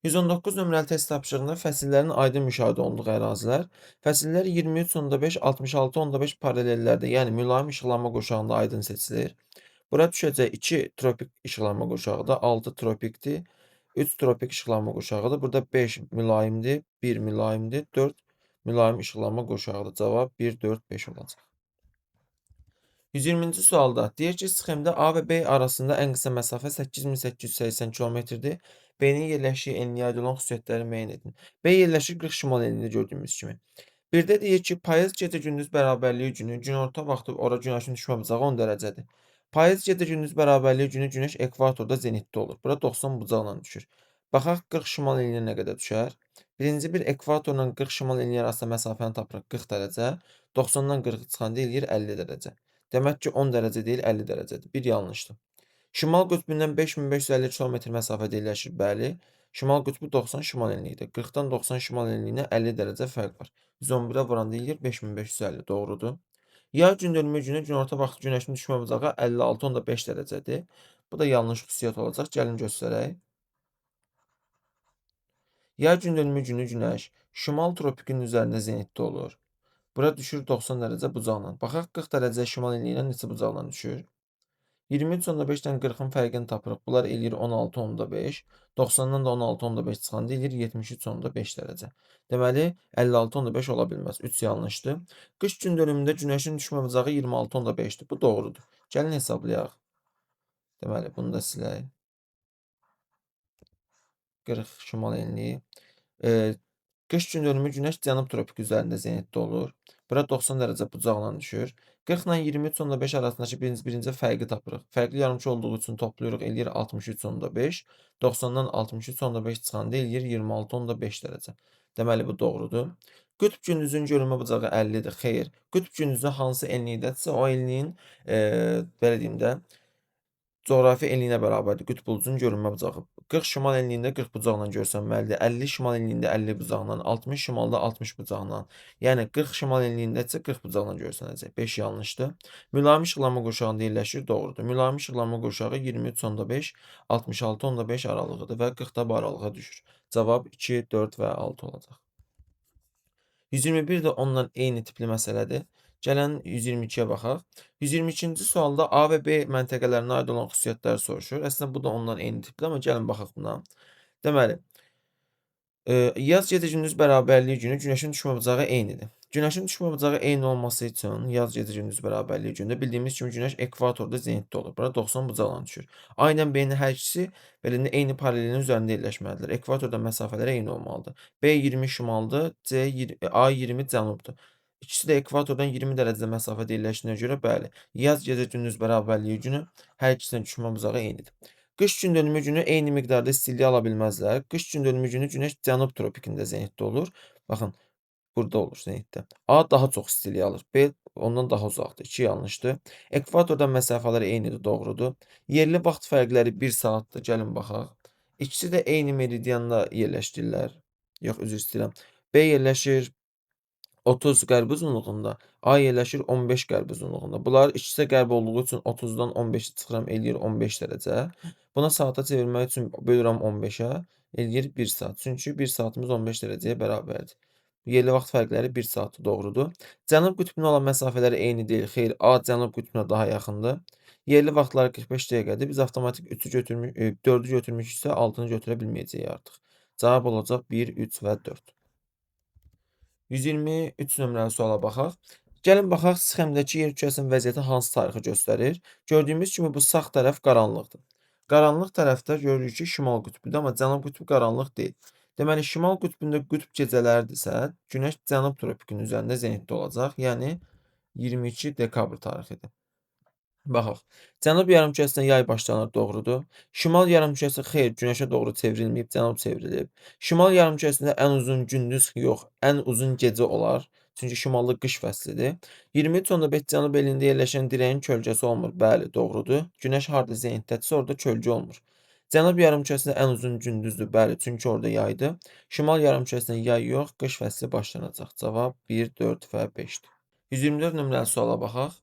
119 nömrəli test tapşırığında fəsillərin aydın müşahidə olunduğu ərazilər, fəsillər 23.5, 66.5 paralellərdə, yəni mülayim işıqlanma qurşağında aydın seçilir. Bura düşəcək 2 tropik işıqlanma qurşağıdır, 6 tropikdir, 3 tropik işıqlanma qurşağıdır. Burada 5 mülayimdir, 1 mülayimdir, 4 mülayim işıqlanma qurşağıdır. Cavab 1, 4, 5 olacaq. 120-ci sualda deyir ki, sxemdə A və B arasında ən qısa məsafə 8880 kilometrdir. B-nin yerləşdiyi enliyə aid olan xüsusiyyətləri müəyyən edin. B yerləşir 40 şimal enliyində gördüyümüz kimi. Birdə deyir ki, payız gecə-gündüz bərabərliyi günü, günorta vaxtı ora günəşin düşmə bucağı 10 dərəcədir. Payız gecə-gündüz bərabərliyi günü günəş ekvatorda zenitdə olur. Bura 90 bucaqla düşür. Baxaq 40 şimal enliyinə nə qədər düşər? Birinci bir ekvatorla 40 şimal enliyi arasında məsafəni tapırıq 40 dərəcə. 90-dan 40 çıxanda eləyir 50 dərəcə. Demək ki, 10 dərəcə deyil, 50 dərəcədir. Bir yanlışdır. Şimal qütbündən 5550 kilometr məsafədə yerləşir. Bəli. Şimal qütbü 90 şimal enliyidir. 40-dan 90 şimal enliyinə 50 dərəcə fərq var. 111-ə vuranda eləyir 5550. Doğrudur. Yay gündönümü günü günorta vaxtı günəşin düşmə bucağı 56.5 dərəcədir. Bu da yanlış xüsusiyyət olacaq. Gəlin göstərək. Yay gündönümü günü günəş şimal tropikinin üzərində zenitdə olur. Bura düşür 90 dərəcə bucaqla. Baxaq 40 dərəcə şimal enliyinə neçə bucaqla düşür? 23.5-dən 40-ın fərqini tapırıq. Bunlar eləyir 16.5. 90-dan da 16.5 çıxanda eləyir 73.5 dərəcə. Deməli, 56.5 ola bilməz. 3 yanlışdır. Qış gündönümündə günəşin düşmə bucağı 26.5-dir. Bu doğrudur. Gəlin hesablayaq. Deməli, bunu da silək. 40 şimal enliyi. Qış gündönümü günəş cənub tropiki üzərində zenitdə olur. Bura 90 dərəcə bucaqla düşür. 40 ilə 23.5 arasındakı birinci fərqi tapırıq. Fərqli yarımçı olduğu üçün toplayırıq, eləyir 63.5. 90-dan 63.5 çıxanda eləyir 26.5 dərəcə. Deməli, bu doğrudur. Qütb gündüzün görünmə bucağı 50-dir. Xeyr. Qütb gündüzü hansı enlikdədirsə, o enliyin, belə deyim də, coğrafi enliyinə bərabərdir. Qütb ulduzun görünmə bucağı. 40 şimal enliyində 40 bucaqla görsənməlidir. 50 şimal enliyində 50 bucaqla, 60 şimalda 60 bucaqla. Yəni 40 şimal enliyində isə 40 bucaqla görsənəcək. 5 yanlışdır. Mülayim işıqlanma qurşağında yerləşir, doğrudur. Mülayim işıqlanma qurşağı 23.5, 66.5 aralığıdır və 40-da bu aralığa düşür. Cavab 2, 4 və 6 olacaq. 121 də onunla eyni tipli məsələdir. Gəlin 122-yə baxaq. 122-ci sualda A və B məntəqələrinə aid olan xüsusiyyətləri soruşur. Əslində bu da ondan eyni tipli, amma gəlin baxaq buna. Deməli, yaz gecə gündüz bərabərliyi günü günəşin düşmə bucağı eynidir. Günəşin düşmə bucağı eyni olması üçün yaz gecə gündüz bərabərliyi gündə bildiyimiz kimi günəş ekvatorda zenitdə olur. Bura 90 bucaqla düşür. A ilə B-nin hər ikisi belə eyni paralelin üzərində yerləşməlidir. Ekvatorda məsafələr eyni olmalıdır. B 20 şimaldır, A 20 cənubdur. İkisi də ekvatordan 20 dərəcədə məsafədə yerləşdiyinə görə bəli, yaz gecə gündüz bərabərliyi günü hər ikisinin düşmə bucağı eynidir. Qış gündönümü günü eyni miqdarda istilik ala bilməzlər. Qış gündönümü günü günəş cənub tropikində zenitdə olur. Baxın, burada olur zenitdə. A daha çox istilik alır. B ondan daha uzaqdır. 2 yanlışdır. Ekvatordan məsafələr eynidir, doğrudur. Yerli vaxt fərqləri 1 saatdır. Gəlin baxaq. İkisi də eyni meridianda yerləşdirlər. Yox, üzr istəyirəm. B yerləşir 30 qərb uzunluğunda, A yerləşir 15 qərb uzunluğunda. Bunlar ikisi də qərb olduğu üçün 30-dan 15-i çıxıram, eləyir 15 dərəcə. Buna saata çevirmək üçün bölürəm 15-ə, eləyir 1 saat. Çünki 1 saatımız 15 dərəcəyə bərabərdir. Yerli vaxt fərqləri 1 saatdır, doğrudur. Cənub qütbünə olan məsafələri eyni deyil. Xeyr, A cənub qütbünə daha yaxındır. Yerli vaxtları 45 dəqiqədir. Biz avtomatik 3-ü götürmüş, 4-ü götürmüşüksə 6-nı götürə bilməyəcəyik artıq. Cavab olacaq 1, 3 və 4. 123 nömrəli suala baxaq. Gəlin baxaq, sxemdəki yer kürəsinin vəziyyəti hansı tarixi göstərir? Gördüyümüz kimi bu sağ tərəf qaranlıqdır. Qaranlıq tərəfdə görürük ki, şimal qütbüdür, amma cənub qütbü qaranlıq deyil. Deməli, şimal qütbündə qütb gecələridirsə, günəş cənub tropikinin üzərində zenitdə olacaq, yəni 22 dekabr tarixidir. Baxaq. Cənub yarımkürəsində yay başlanır, doğrudur. Şimal yarımkürəsi xeyr, günəşə doğru çevrilməyib, cənub çevrilib. Şimal yarımkürəsində ən uzun gündüz yox, ən uzun gecə olar. Çünki şimalda qış fəslidir. 23.5 cənub elində yerləşən dirəyin kölgəsi olmur. Bəli, doğrudur. Günəş harda zenitdədirsə, orada kölgə olmur. Cənub yarımkürəsində ən uzun gündüzdür. Bəli, çünki orada yaydır. Şimal yarımkürəsində yay yox, qış fəsli başlanacaq. Cavab 1, 4 və 5-dir. 124 nömrəli suala baxaq.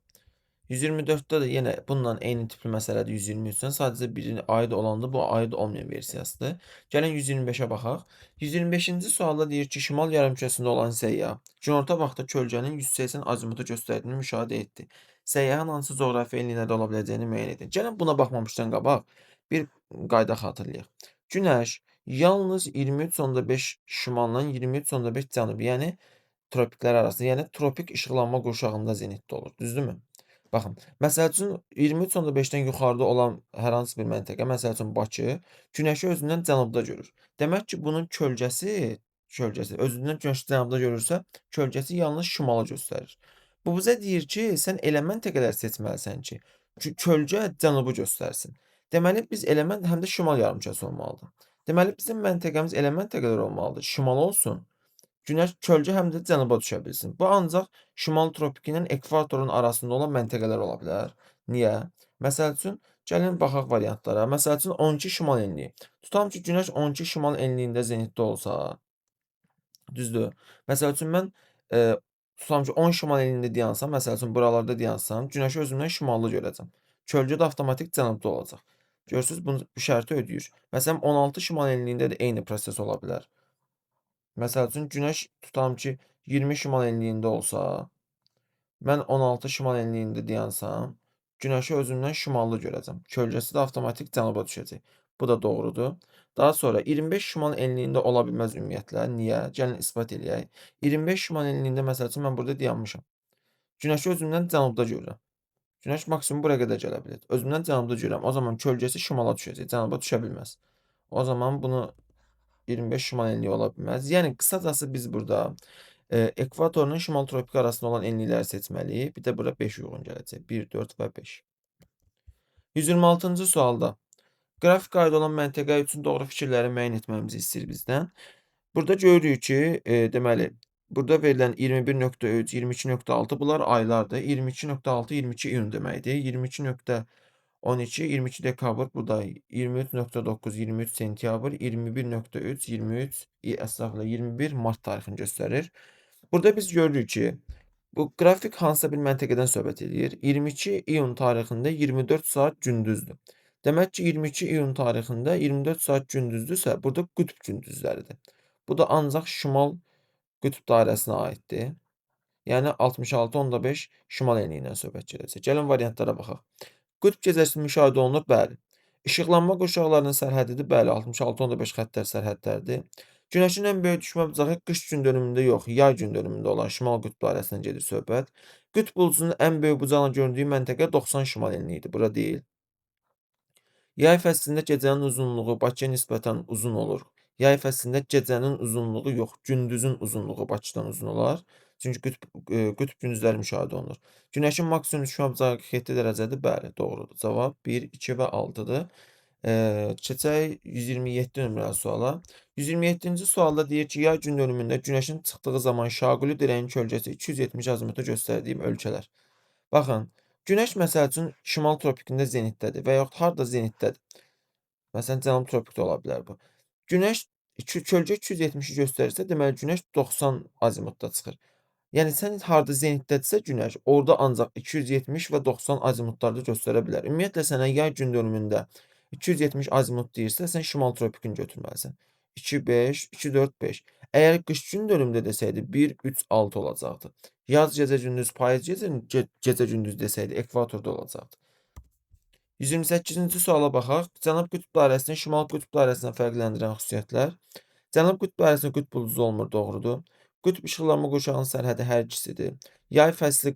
124-də də yenə bununla eyni tipli məsələdir 123-dən. Sadəcə birini aid olanda bu aid olmayan versiyasıdır. Gəlin 125-ə baxaq. 125-ci sualda deyir ki, şimal yarımkürəsində olan səyyah günorta vaxtı kölgənin 180 azimutu göstərdiyini müşahidə etdi. Səyyahın hansı coğrafi enlilikdə ola biləcəyini müəyyən edin. Gəlin buna baxmamışdan qabaq bir qayda xatırlayaq. Günəş yalnız 23.5 şimaldan 23.5 cənub, yəni tropiklər arasında, yəni tropik işıqlanma qurşağında zenitdə olur. Düzdürmü? Baxın, məsəl üçün 23.5-dən yuxarıda olan hər hansı bir məntəqə, məsəl üçün Bakı, günəşi özündən cənubda görür. Demək ki, bunun kölgəsi özündən günəşi cənubda görürsə, kölgəsi yalnız şimalı göstərir. Bu bizə deyir ki, sən elə məntəqələr seçməlisən ki, kölgə cənubu göstərsin. Deməli, biz element həm də şimal yarımkürəsi olmalıdır. Deməli, bizim məntəqəmiz elə məntəqələr olmalıdır, şimal olsun. Günəş kölgə həm də cənuba düşə bilsin. Bu ancaq şimal tropiki ilə ekvatorun arasında olan məntəqələr ola bilər. Niyə? Məsəl üçün, gəlin baxaq variantlara. Məsəl üçün, 12 şimal enliyi. Tutam ki, günəş 12 şimal enliyində zenitdə olsa, düzdür? Məsəl üçün, mən tutam ki, 10 şimal enliyində dayansam, məsəl üçün, buralarda dayansam, günəşi özümdən şimallı görəcəm. Kölgə də avtomatik cənubda olacaq. Görürsüz, bu şərti ödəyir. Məsələn, 16 şimal enliyində də eyni proses ola bilər. Məsəl üçün, günəş tutam ki, 20 şimal enliyində olsa, mən 16 şimal enliyində dayansam, günəşi özümdən şimallı görəcəm. Kölgəsi də avtomatik cənuba düşəcək. Bu da doğrudur. Daha sonra 25 şimal enliyində ola bilməz ümumiyyətlə. Niyə? Gəlin isbat eləyək. 25 şimal enliyində məsəl üçün mən burada dayanmışam. Günəşi özümdən cənubda görürəm. Günəş maksimum bura qədər gələ bilir. Özümdən cənubda görürəm. O zaman kölgəsi şimala düşəcək. Cənuba düşə bilməz. O zaman bunu 25 şimal enliyi ola bilməz. Yəni qısacası biz burada ekvatorla şimal tropiki arasında olan enlikləri seçməliyik. Bir də bura 5 uyğun gələcək. 1, 4 və 5. 126-cı sualda qrafik qayda olan məntəqə üçün doğru fikirləri müəyyən etməmizi istəyir bizdən. Burada görürük ki, deməli, burada verilən 21.3, 22.6 bunlar aylardır. 22.6 22 iyun deməkdir. 22.12 22 dekabr, bu da 23.9 23 sentyabr, 21.3 23 əslində 21 mart tarixini göstərir. Burada biz görürük ki, bu qrafik hansısa bir məntəqədən söhbət edir. 22 iyun tarixində 24 saat gündüzdür. Demək ki, 22 iyun tarixində 24 saat gündüzdürsə, burada qütb gündüzləridir. Bu da ancaq şimal qütb dairəsinə aiddir. Yəni 66.5 şimal enliyindən söhbət gedəcək. Gəlin variantlara baxaq. Qütb gecəsi müşahidə olunur, bəli. İşıqlanma qurşaqlarının sərhəddidir. Bəli, 66.5 xəttlər sərhədlərdir. Günəşin ən böyük düşmə bucağı qış gün dönümündə yox, yay gün dönümündə olan şimal qütb dairəsindən gedir söhbət. Qütb uldusunun ən böyük bucağını gördüyü məntəqə 90 şimal enliyidir. Bura deyil. Yay fəslində gecənin uzunluğu Bakıya nisbətən uzun olur. Yay fəslində gecənin uzunluğu yox, gündüzün uzunluğu Bakıdan uzun olar. Çünki qütb gündüzləri müşahidə olunur. Günəşin maksimum düşmə bucağı 47 dərəcədir. Bəli, doğrudur. Cavab 1, 2 və 6-dır. Keçək 127 nömrəli suala. 127-ci sualda deyir ki, yay gün dönümündə günəşin çıxdığı zaman şaquli dirəyin kölgəsi 270 azimutda göstərdiyim ölkələr. Baxın, günəş məsəl üçün şimal tropikində zenitdədir və yaxud harda zenitdədir. Məsələn, cənub tropikdə ola bilər bu. Günəş kölgə 270-i göstərirsə, deməli günəş 90 azimutda çıxır. Yəni sən harda zenitdədirsə günəş, orada ancaq 270 və 90 azimutlarda göstərə bilər. Ümumiyyətlə sənə yay gün dönümündə 270 azimut deyirsə, sən şimal tropikini götürməlisən. 2, 5, 2, 4, 5. Əgər qış gün dönümündə desəydi 1, 3, 6 olacaqdı. Yaz gecə gündüz, payız gecə gündüz desəydi ekvatorda olacaqdı. 128-ci suala baxaq. Cənub qütb dairəsini şimal qütb dairəsindən fərqləndirən xüsusiyyətlər. Cənub qütb dairəsində qütb ulduzu olmur, doğrudur. Qütb işıqlanma qurşağının sərhədi hər ikisidir. Yay fəsli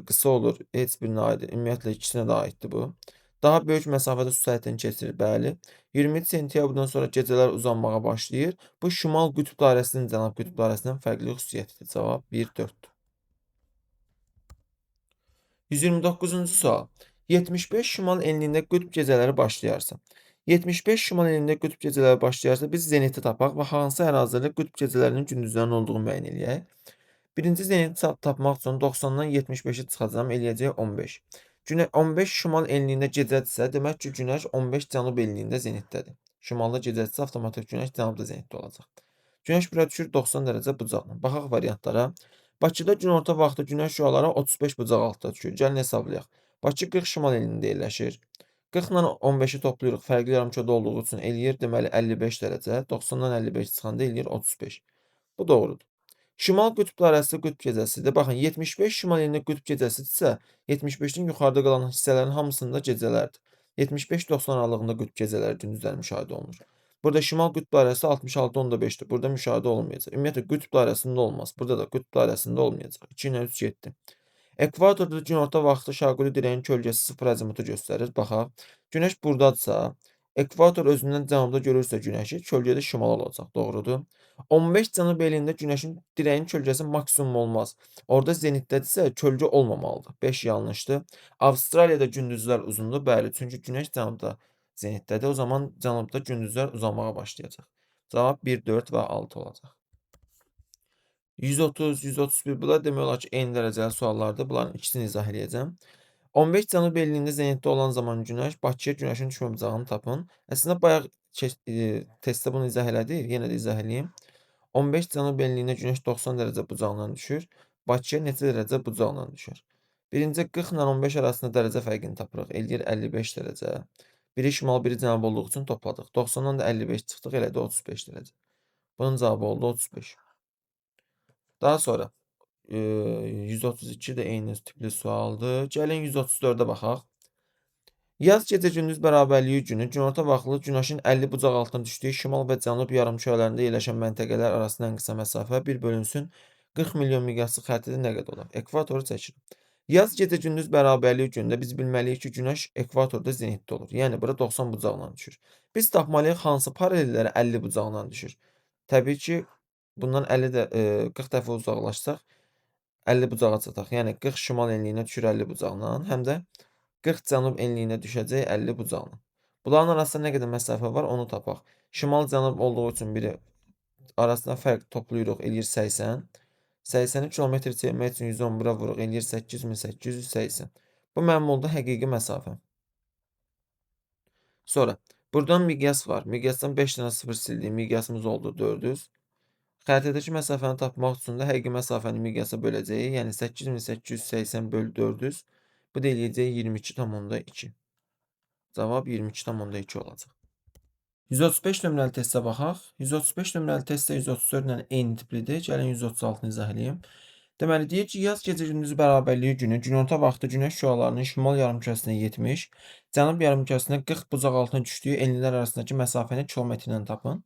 qısa olur, heç birinə aid. Ümumiyyətlə ikisinə də aiddir bu. Daha böyük məsafədə su səthini keçirir, bəli. 23 sentyabrdan sonra gecələr uzanmağa başlayır. Bu şimal qütb dairəsinin cənub qütb dairəsindən fərqli xüsusiyyətidir. Cavab 1, 4-dür. 129-cu sual. 75 şimal enliyində qütb gecələri başlayarsa. 75 şimal enliyində qütb gecələri başlayarsa biz zeniti tapaq və hansı ərazilərdə qütb gecələrinin gündüzlərinin olduğunu müəyyən eləyək. Birinci zeniti tapmaq üçün 90-dan 75-i çıxacağam, eləyəcək 15. 15 şimal enliyində gecədirsə, demək ki, günəş 15 cənub enliyində zenitdədir. Şimalda gecədirsə, avtomatik günəş cənubda zenitdə olacaq. Günəş bura düşür 90 dərəcə bucaqla. Baxaq variantlara. Bakıda günorta vaxtı günəş şüaları 35 bucaq altında düşür. Gəlin hesablayaq. Bakı 40 şimal enliyində yerləşir. 40 ilə 15-i toplayırıq. Fərqli yarımkürədə olduğu üçün eləyir deməli 55 dərəcə. 90-dan 55 çıxanda eləyir 35. Bu doğrudur. Şimal qütb dairəsi qütb gecəsidir. Baxın, 75 şimal enliyində qütb gecəsidirsə, 75-in yuxarıda qalan hissələrin hamısında gecələrdir. 75-90 aralığında qütb gecələri gündüzlər müşahidə olunur. Burada şimal qütb dairəsi 66.5-dir. Burada müşahidə olunmayacaq. Ümumiyyətlə qütb dairəsində olmaz. Burada da qütb dairəsində olmayacaq. 2 ilə 3 7. Ekvatorda günorta vaxtı şaquli dirəyin kölgəsi 0 azimutu göstərir. Baxaq. Günəş burdadırsa, ekvator özündən cənubda görürsə günəşi, kölgədə şimal olacaq. Doğrudur. 15 cənub elində günəşin dirəyin kölgəsi maksimum olmaz. Orada zenitdədirsə kölgə olmamalıdır. 5 yanlışdır. Avstraliyada gündüzlər uzundur. Bəli, çünki günəş cənubda zenitdədir. O zaman cənubda gündüzlər uzanmağa başlayacaq. Cavab 1, 4 və 6 olacaq. 130, 131 bunlar demək olar ki, eyni dərəcəli suallardır. Bunların ikisini izah edəcəm. 15 cənub enliyində zenitdə olan zaman günəş, Bakıya günəşin düşmə bucağını tapın. Əslində bayaq testdə bunu izah elədik. Yenə də izah eləyim. 15 cənub enliyində günəş 90 dərəcə bucağından düşür. Bakıya neçə dərəcə bucağından düşür? Birinci 40 ilə 15 arasında dərəcə fərqini tapırıq. Eləyir 55 dərəcə. Biri şimal, biri cənub olduğu üçün topladıq. 90-dan da 55 çıxdıq, elədi 35 dərəcə. Bunun cavabı oldu 35. Daha sonra 132 də eyni tipli sualdır. Gəlin 134-ə baxaq. Yaz gecə-gündüz bərabərliyi günü günorta vaxtlı günəşin 50 bucaq altına düşdüyü şimal və cənub yarımkürələrində yerləşən məntəqələr arasında ən qısa məsafə 1 bölünsün 40 milyon miqyaslı xəttdə nə qədər olar? Ekvatoru çəkirik. Yaz gecə-gündüz bərabərliyi günündə biz bilməliyik ki, günəş ekvatorda zenitdə olur. Yəni bura 90 bucaqla düşür. Biz tapmalıyıq hansı paralellərə 50 bucaqla düşür. Təbii ki, bundan 50 də 40 dəfə uzaqlaşsaq 50 bucağa çataq. Yəni 40 şimal enliyinə düşür 50 bucaqla, həm də 40 cənub enliyinə düşəcək 50 bucaqla. Bunların arasında nə qədər məsafə var, onu tapaq. Şimal-cənub olduğu üçün biri arasında fərq toplayırıq, eləyir 80. 80-i kilometr çevirmək üçün 111-ə vuruq, eləyir 8880. Bu mənim oldu həqiqi məsafə. Sonra, buradan miqyas var. Miqyasdan 5 dənə 0 sildik. Miqyasımız oldu 400. Xəritədəki məsafəni tapmaq üçün də həqiqi məsafəni miqyasa böləcəyik. Yəni 8880 bölü 400. Bu da eləyəcək 22,2. Cavab 22,2 olacaq. 135 nömrəli testə baxaq. 135 nömrəli testdə 134 ilə eyni tiplidir. Gəlin 136-nı izah edeyim. Deməli, deyir ki, yaz gecə-gündüz bərabərliyi günü günorta vaxtı günəş şüalarının şimal yarımkürəsinə 70, cənub yarımkürəsinə 40 bucaq altına düşdüyü enlilər arasındakı məsafəni kilometr ilə tapın.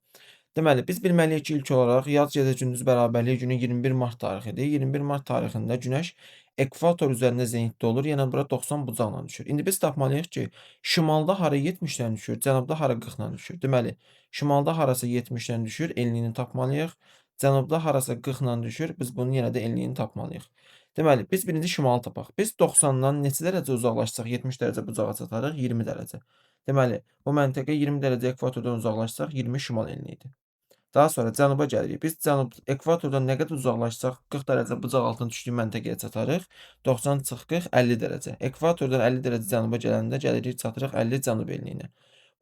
Deməli, biz bilməliyik ki, ilk olaraq yaz gecə-gündüz bərabərliyi günü 21 mart tarixidir. 21 mart tarixində günəş ekvator üzərində zenitdə olur. Yəni bura 90 bucaqla düşür. İndi biz tapmalıyıq ki, şimalda hara 70-lə düşür, cənubda hara 40-la düşür. Deməli, şimalda harasa 70-lə düşür, enliyini tapmalıyıq. Cənubda harasa 40-la düşür, biz bunun yenə də enliyini tapmalıyıq. Deməli, biz birinci şimalı tapaq. Biz 90-dan neçə dərəcə uzaqlaşsaq 70 dərəcə bucağa çatarıq? 20 dərəcə. Deməli, bu məntəqə 20 dərəcə ekvatordan uzaqlaşsaq 20 şimal enliyidir. Daha sonra cənuba gəlirik. Biz cənub ekvatordan nə qədər uzaqlaşsaq 40 dərəcə bucaq altına düşdüyü məntəqəyə çatarıq. 90 - 40 50 dərəcə. Ekvatordan 50 dərəcə cənuba gələndə gəlirik çatırıq 50 cənub enliyinə.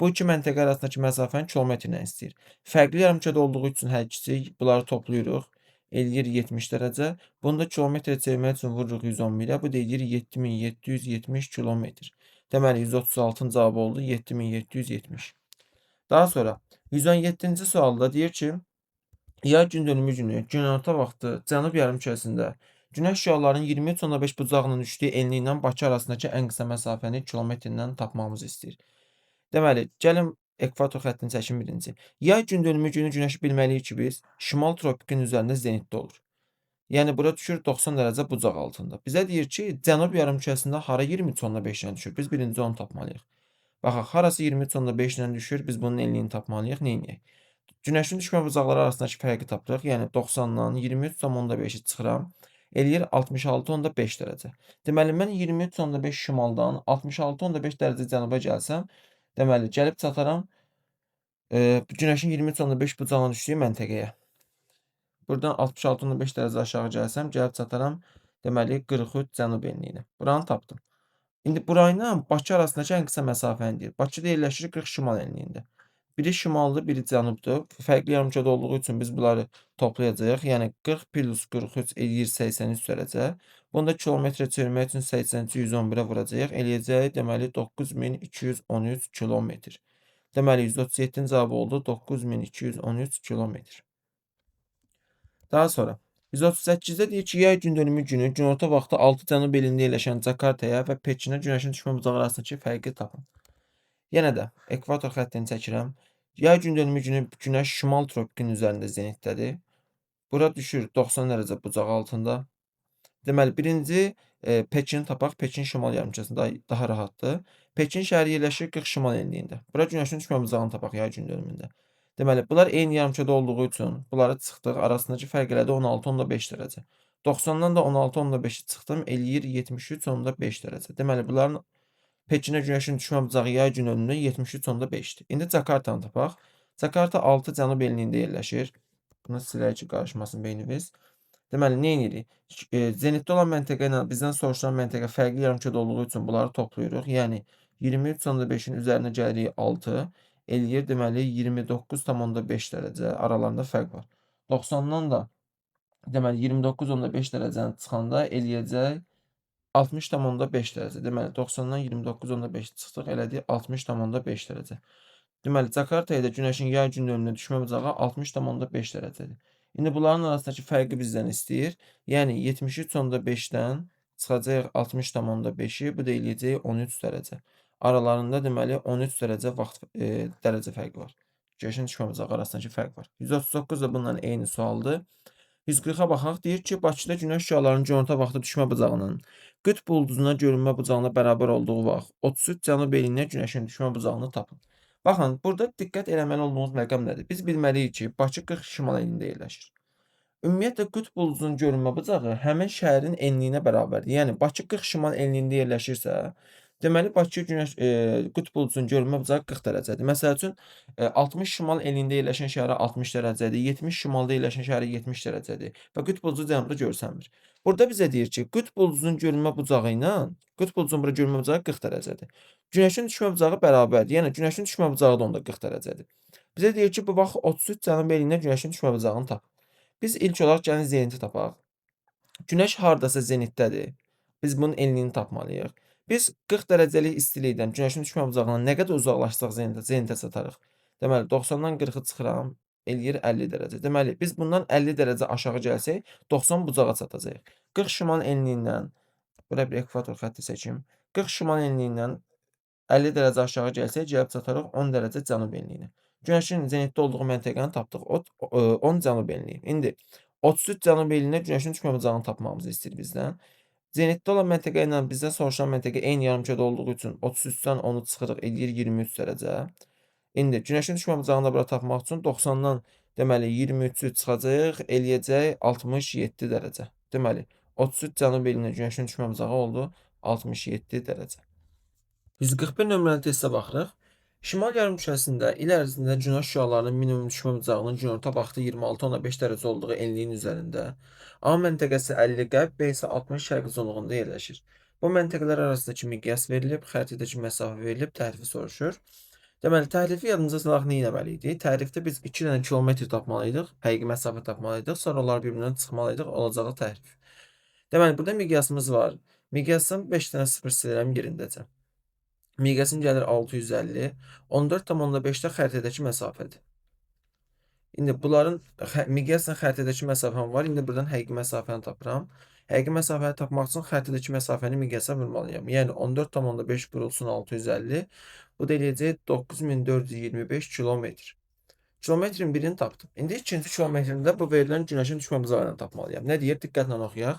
Bu iki məntəqə arasındakı məsafəni kilometrlə istəyir. Fərqli yarımkürədə olduğu üçün hər ikisi bunları toplayırıq. Eləyir 70 dərəcə. Bunu da kilometrə çevirmək üçün vururuq 111 ilə. Bu da eləyir 7770 kilometr. Deməli 136-cı cavab oldu 7770. Daha sonra 117-ci sualda deyir ki, yay gündönümü günü günorta vaxtı cənub yarımkürəsində günəş şüalarının 23,5 bucağının düşdüyü enli ilə Bakı arasındakı ən qısa məsafəni kilometrlə tapmamızı istəyir. Deməli, gəlin ekvator xəttini çəkin birinci. Yay gündönümü günü günəşi bilməliyik ki, biz şimal tropikinin üzərində zenitdə olur. Yəni bura düşür 90 dərəcə bucaq altında. Bizə deyir ki, cənub yarımkürəsində hara 23,5-lə düşür? Biz birinci onu tapmalıyıq. Baxaq, harası 23,5-lə düşür, biz bunun enliyini tapmalıyıq. Neyniyək? Günəşin düşmə bucaqları arasındakı fərqi tapırıq. Yəni 90-dan 23,5-i çıxıram. Eləyir 66,5 dərəcə. Deməli, mən 23,5 şimaldan 66,5 dərəcə cənuba gəlsəm, deməli, gəlib çataram günəşin 23,5 bucağına düşdüyü məntəqəyə. Buradan 66,5 dərəcə aşağı gəlsəm, gəlib çataram, deməli, 43 cənub enliyinə. Buranı tapdım. İndi burayla Bakı arasındakı ən qısa məsafəni deyir. Bakıda yerləşir 40 şimal enliyində. Biri şimaldır, biri cənubdur. Fərqli yarımkürədə olduğu üçün biz bunları toplayacağıq. Yəni 40 plus 43 eləyir 83 dərəcə. Bunu da kilometrə çevirmək üçün 83-ü 111-ə vuracağıq. Eləyəcək deməli 9213 kilometr. Deməli 137-ci cavab oldu 9213 kilometr. Daha sonra 138-də deyir ki, yay gündönümü günü günorta vaxtı 6 cənub elində yerləşən Cakartaya və Pekinə günəşin düşmə bucağı arasındakı fərqi tapın. Yenə də ekvator xəttini çəkirəm. Yay gündönümü günü günəş şimal tropikinin üzərində zenitdədir. Bura düşür 90 dərəcə bucaq altında. Deməli, birinci Pekini tapaq. Pekin şimal yarımkürəsində daha rahatdır. Pekin şəhəri yerləşir 40 şimal enliyində. Bura günəşin düşmə bucağını tapaq yay gündönümündə. Deməli, bunlar eyni yarımkürədə olduğu üçün bunları çıxdıq. Arasındakı fərq elədi 16,5 dərəcə. 90-dan da 16,5-i çıxdım, eləyir 73,5 dərəcə. Deməli, bunların Pekinə günəşin düşmə bucağı yay gündönümündə 73,5-dir. İndi Cakartanı tapaq. Cakarta 6 cənub enliyində yerləşir. Bunu silək ki, qarışmasın beynimiz. Deməli, nə edirik? Zenitdə olan məntəqə ilə bizdən soruşulan məntəqə fərqli yarımkürədə olduğu üçün bunları toplayırıq. Yəni 23,5-in üzərinə gəlirik 6, eləyir deməli 29,5 dərəcə. Aralarında fərq var. 90-dan da deməli 29,5 dərəcəni çıxanda eləyəcək 60,5 dərəcə. Deməli 90-dan 29,5 çıxdıq, elədi 60,5 dərəcə. Deməli, Cakartaya da günəşin yay gündönümünə düşmə bucağı 60,5 dərəcədir. İndi bunların arasındakı fərqi bizdən istəyir. Yəni 73,5-dən çıxacaq 60,5-i, bu da eləyəcək 13 dərəcə. Aralarında deməli 13 dərəcə vaxt dərəcə fərqi var. Günəşin düşmə bucağı arasındakı fərq var. 139 da bununla eyni sualdır. 140-a baxaq. Deyir ki, Bakıda günəş şüalarının günorta vaxtı düşmə bucağının qütb ulduzuna görünmə bucağına bərabər olduğu vaxt 33 cənub eliyinə günəşin düşmə bucağını tapın. Baxın, burada diqqət eləməli olduğumuz məqam nədir? Biz bilməliyik ki, Bakı 40 şimal enliyində yerləşir. Ümumiyyətlə qütb ulduzunun görünmə bucağı həmin şəhərin enliyinə bərabərdir. Yəni Bakı 40 şimal enliyində yerləşirsə, deməli Bakı günəş qütb ulduzunun görünmə bucağı 40 dərəcədir. Məsəl üçün 60 şimal enliyində yerləşən şəhərə 60 dərəcədir, 70 şimalda yerləşən şəhərə 70 dərəcədir və qütb ulduzu cənubda görsənmir. Burada bizə deyir ki, qütb ulduzunun görünmə bucağı ilə qütb ulduzunun bura görünmə bucağı 40 dərəcədir. Günəşin düşmə bucağı bərabərdir. Yəni günəşin düşmə bucağı da onda 40 dərəcədir. Bizə deyir ki, bu vaxt 33 cənub eliyinə günəşin düşmə bucağını tap. Biz ilk olaraq gəlin zeniti tapaq. Günəş hardasa zenitdədir. Biz bunun enliyini tapmalıyıq. Biz 40 dərəcəlik istilikdən günəşin düşmə bucağına nə qədər uzaqlaşsaq zenitə çatarıq. Deməli 90-dan 40-ı çıxıram. eləyir 50 dərəcə. Deməli, biz bundan 50 dərəcə aşağı gəlsək, 90 bucağa çatacağıq. 40 şimal enliyindən, bura bir ekvator xətti çəkim. 40 şimal enliyindən 50 dərəcə aşağı gəlsək, gəlib çatarıq 10 dərəcə cənub enliyinə. Günəşin zenitdə olduğu məntəqəni tapdıq. 10 cənub enliyi. İndi 33 cənub enliyinə günəşin düşmə bucağını tapmağımızı istəyir bizdən. Zenitdə olan məntəqə ilə bizdən soruşulan məntəqə eyni yarımkürədə olduğu üçün 33-dən 10-u çıxırıq, eləyir 23 dərəcə. İndi günəşin düşmə bucağını da bura tapmaq üçün 90-dan deməli 23-ü çıxacağıq, eləyəcək 67 dərəcə. Deməli, 33 cənub elinə günəşin düşmə bucağı oldu 67 dərəcə. 141 nömrəli testə baxırıq. Şimal yarımkürəsində il ərzində günəş şüalarının minimum düşmə bucağının günorta vaxtı 26,5 dərəcə olduğu enliyin üzərində A məntəqəsi 50 qərb, B isə 60 şərq uzunluğunda yerləşir. Bu məntəqələr arasındakı miqyas verilib, xəritədəki məsafə verilib, təhrifi soruşur. Deməli, təhrifi yadımıza salaq nə etməliydik? Təhrifdə biz 2 dənə kilometr tapmalıydıq, həqiqi məsafə tapmalıydıq, sonra onları bir-birindən çıxmalıydıq, olacağı təhrif. Deməli, burada miqyasımız var. Miqyasdan 5 dənə sıfır silirəm yerindəcə. Miqyasım gəlir 650, 14,5-də xəritədəki məsafədir. İndi bunların miqyasla xəritədəki məsafəm var. İndi buradan həqiqi məsafəni tapıram. Həqiqi məsafəni tapmaq üçün xəritədəki məsafəni miqyasa vurmalıyam. Yəni 14,5 vurulsun 650. Bu da eləyəcək 9425 kilometr. Kilometrin birini tapdım. İndi ikinci kilometrində bu verilən günəşin düşmə bucağı ilə tapmalıyam. Nə deyir? Diqqətlə oxuyaq.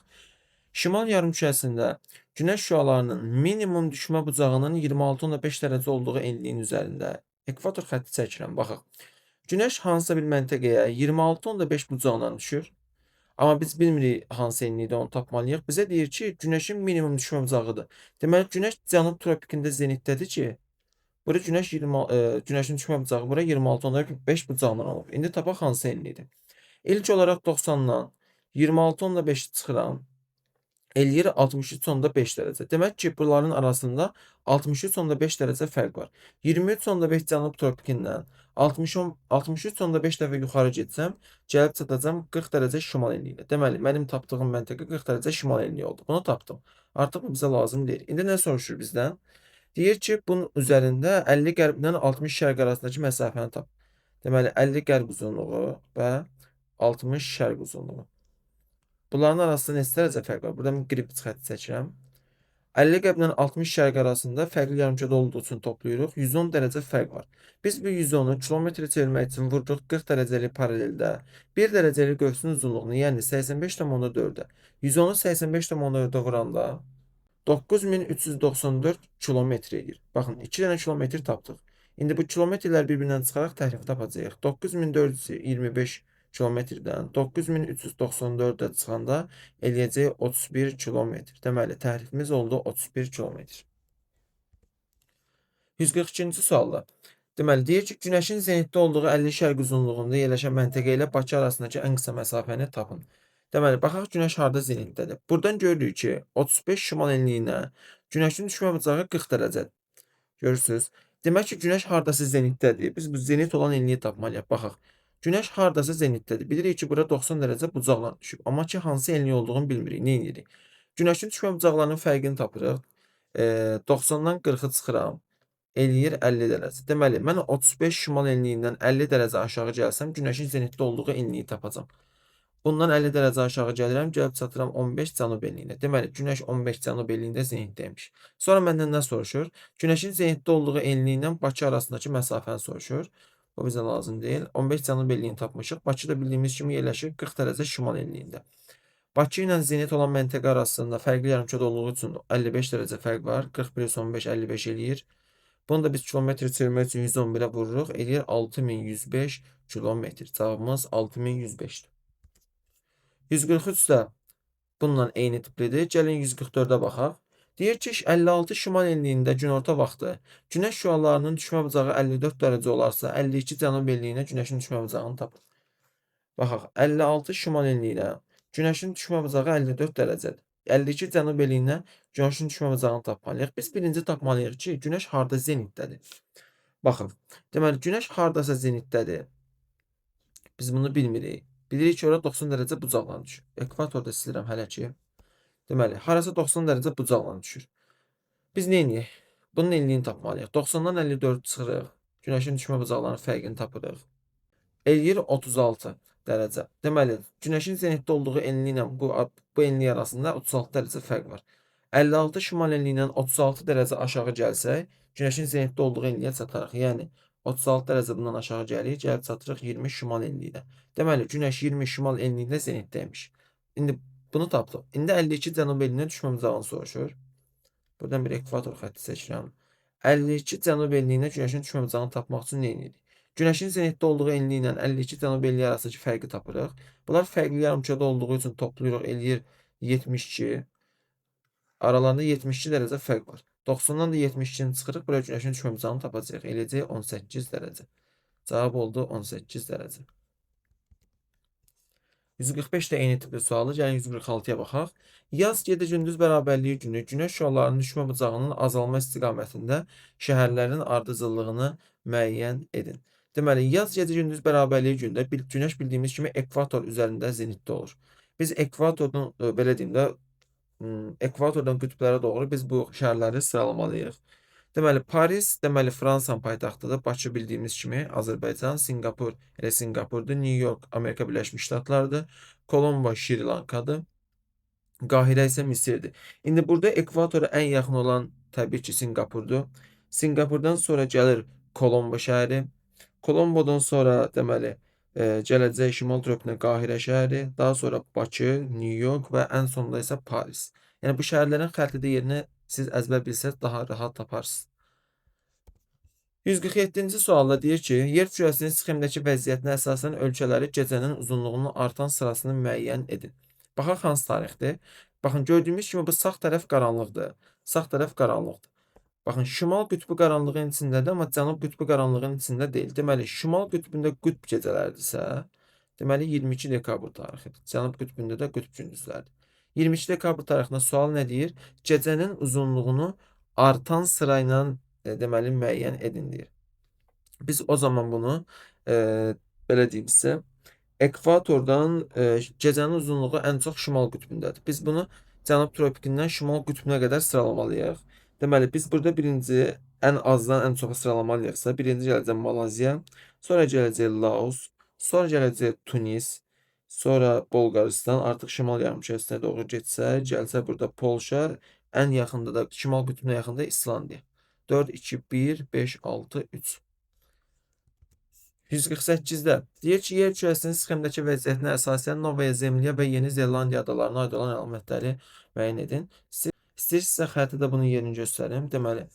Şimal yarımkürəsində günəş şüalarının minimum düşmə bucağının 26,5 dərəcə olduğu enliyin üzərində ekvator xətti çəkirəm. Baxaq. Günəş hansısa bir məntəqəyə 26,5 bucaqla düşür. Amma biz bilmirik hansı enlikdə onu tapmalıyıq. Bizə deyir ki, günəşin minimum düşmə bucağıdır. Deməli, günəş cənub tropikində zenitdədir ki, bura günəşin düşmə bucağı bura 26,5 bucaqla olub. İndi tapaq hansı enlikdir. İlk olaraq 90-dan 26,5 çıxıram. Eləyir 63,5 dərəcə. Demək ki, bunların arasında 63,5 dərəcə fərq var. 23,5 cənub tropikindən 63,5 dəfə yuxarı getsəm, gəlib çatacam 40 dərəcə şimal enliyinə. Deməli, mənim tapdığım məntəqə 40 dərəcə şimal enliyi oldu. Bunu tapdım. Artıq bu bizə lazım deyil. İndi nə soruşur bizdən? Deyir ki, bunun üzərində 50 qərbdən 60 şərq arasındakı məsafəni tap. Deməli, 50 qərb uzunluğu və 60 şərq uzunluğu. Bunların arasında neçə dərəcə fərq var? Burada qrip xətti çəkirəm. 50 qərblə 60 şərq arasında fərqli yarımkürədə olduğu üçün toplayırıq. 110 dərəcə fərq var. Biz bu 110-u kilometrə çevirmək üçün vururuq 40 dərəcəlik paraleldə 1 dərəcəlik qövsün uzunluğunu, yəni 85,4-ə 110-u 85,4-ə vuranda 9394 kilometr edir. Baxın, 2 dənə kilometr tapdıq. İndi bu kilometrlər bir-birindən çıxaraq təhrifi tapacağıq. 9425 kilometrdən 9394-də çıxanda eləyəcək 31 kilometr. Deməli, təhrifimiz oldu 31 kilometr. 142-ci sualda. Deməli, deyir ki, günəşin zenitdə olduğu 50 şərq uzunluğunda yerləşən məntəqə ilə Bakı arasındakı ən qısa məsafəni tapın. Deməli, baxaq günəş harda zenitdədir. Buradan görürük ki, 35 şimal enliyinə günəşin düşmə bucağı 40 dərəcədir. Görürsünüz? Demək ki, günəş hardasa zenitdədir. Biz bu zenit olan enliyi tapmalıyıq. Baxaq. Günəş hardasa zenitdədir. Bilirik ki, bura 90 dərəcə bucaqla düşüb. Amma ki, hansı enlik olduğunu bilmirik. Nə edirik? Günəşin düşmə bucaqlarının fərqini tapırıq. 90-dan 40-ı çıxıram. Eləyir 50 dərəcə. Deməli, mən 35 şimal enliyindən 50 dərəcə aşağı gəlsəm, günəşin zenitdə olduğu enliyi tapacam. Bundan 50 dərəcə aşağı gəlirəm, gəlib çatıram 15 cənub enliyinə. Deməli, günəş 15 cənub enliyində zenitdəymiş. Sonra məndən nə soruşur? Günəşin zenitdə olduğu enliyi ilə Bakı arasındakı məsafəni soruşur. Bu bizə lazım deyil. 15 cənub enliyini tapmışıq. Bakı da bildiyimiz kimi yerləşir 40 dərəcə şimal enliyində. Bakı ilə zenit olan məntəqə arasında fərqli yarımkürədə olduğu üçün 55 dərəcə fərq var. 41 + 15 55 eləyir. Bunu da biz kilometr çevirmək üçün 111-ə vururuq. Eləyir 6105 kilometr. Cavabımız 6105-dir. 143 də bununla eyni tiplidir. Gəlin 144-ə baxaq. Deyir ki, 56 şimal enliyində günorta vaxtı günəş şüalarının düşmə bucağı 54 dərəcə olarsa, 52 cənub enliyinə günəşin düşmə bucağını tapın. Baxaq, 56 şimal enliyinə günəşin düşmə bucağı 54 dərəcədir. 52 cənub enliyinə günəşin düşmə bucağını tapmalıyıq. Biz birinci tapmalıyıq ki, günəş harda zenitdədir. Baxın, deməli, günəş hardasa zenitdədir. Biz bunu bilmirik. Bilirik ki, ora 90 dərəcə bucaqla düşür. Ekvatorda silirəm hələ ki. Deməli, harasa 90 dərəcə bucaqla düşür. Biz nə edək? Bunun enliyini tapmalıyıq. 90-dan 54 çıxırıq. Günəşin düşmə bucaqlarının fərqini tapırıq. eləyir 36 dərəcə. Deməli, Günəşin zenitdə olduğu enliyi ilə bu enlik arasında 36 dərəcə fərq var. 56 şimal enliyindən 36 dərəcə aşağı gəlsək, Günəşin zenitdə olduğu enliyə çatarıq. Yəni 36 dərəcə bundan aşağı gəlirik, gəlib çatırıq 20 şimal enliyinə. Deməli, Günəş 20 şimal enliyində zenitdəymiş. İndi bunu tapdıq. İndi 52 cənub enliyinə düşmə bucağını soruşur. Buradan bir ekvator xətti seçirəm. 52 cənub enliyinə Günəşin düşmə bucağını tapmaq üçün nə edirik? Günəşin zenitdə olduğu enliyi ilə 52 cənub enliyi arasındakı fərqi tapırıq. Bunlar fərqli yarımkürədə olduğu üçün toplayırıq, eləyir 72. Aralarında 72 dərəcə fərq var. 90-dan da 72-ni çıxırıq, buraya Günəşin düşmə bucağını tapacağıq. Eləyəcək 18 dərəcə. Cavab oldu 18 dərəcə. 145 də eyni tipli sualı. Gəlin 146-ya baxaq. Yaz gecə gündüz bərabərliyi günü Günəş şüalarının düşmə bucağının azalma istiqamətində şəhərlərin ardıcıllığını müəyyən edin. Deməli, yaz gecə gündüz bərabərliyi gündə Günəş bildiyimiz kimi ekvator üzərində zenitdə olur. Biz ekvatordan, belə deyim də, ekvatordan qütblərə doğru biz bu şəhərləri sıralamalıyıq. Deməli, Paris, deməli, Fransanın paytaxtıdır. Bakı bildiyimiz kimi Azərbaycan, Singapur, elə Singapurdur. New York, Amerika Birləşmiş Ştatlarıdır. Kolombo, Şri Lankadır. Qahirə isə Misirdir. İndi burada ekvatora ən yaxın olan təbii ki, Singapurdur. Singapurdan sonra gəlir Kolombo şəhəri. Kolombodan sonra deməli, gələcək şimal tropinə Qahirə şəhəri, daha sonra Bakı, New York və ən sonunda isə Paris. Yəni bu şəhərlərin xəritədə yerini siz əzbər bilsəz daha rahat taparsınız. 147-ci sualda deyir ki, yer kürəsinin sxemdəki vəziyyətinə əsasən ölkələri gecənin uzunluğunun artan sırasını müəyyən edin. Baxaq hansı tarixdir? Baxın, gördüyümüz kimi bu sağ tərəf qaranlıqdır. Sağ tərəf qaranlıqdır. Baxın, şimal qütbü qaranlığın içindədir, amma cənub qütbü qaranlığın içində deyil. Deməli, şimal qütbündə qütb gecələrdirsə, deməli 22 dekabr tarixidir. Cənub qütbündə də qütb gündüzlərdir. 22 dekabr tarixində sual nə deyir? Gecənin uzunluğunu artan sırayla deməli müəyyən edin deyir. Biz o zaman bunu belə deyim sizə, ekvatordan gecənin uzunluğu ən çox şimal qütbündədir. Biz bunu cənub tropikindən şimal qütbünə qədər sıralamalıyıq. Deməli, biz burada birinci ən azdan ən çoxa sıralamalıyıqsa, birinci gələcək Malaziya, sonra gələcək Laos, sonra gələcək Tunis, sonra Bolqarıstan, artıq şimal yarımkürəsinə doğru getsə, gəlsə burada Polşa, ən yaxında da şimal qütbünə yaxında İslandiya. 4, 2, 1, 5, 6, 3. 148-də deyir ki, yer kürəsinin sxemdəki vəziyyətinə əsasən Novaya Zemliya və Yeni Zelandiya adalarına aid olan əlamətləri müəyyən edin. İstəyirsinizsə xəritədə bunun yerini göstərim. Deməli,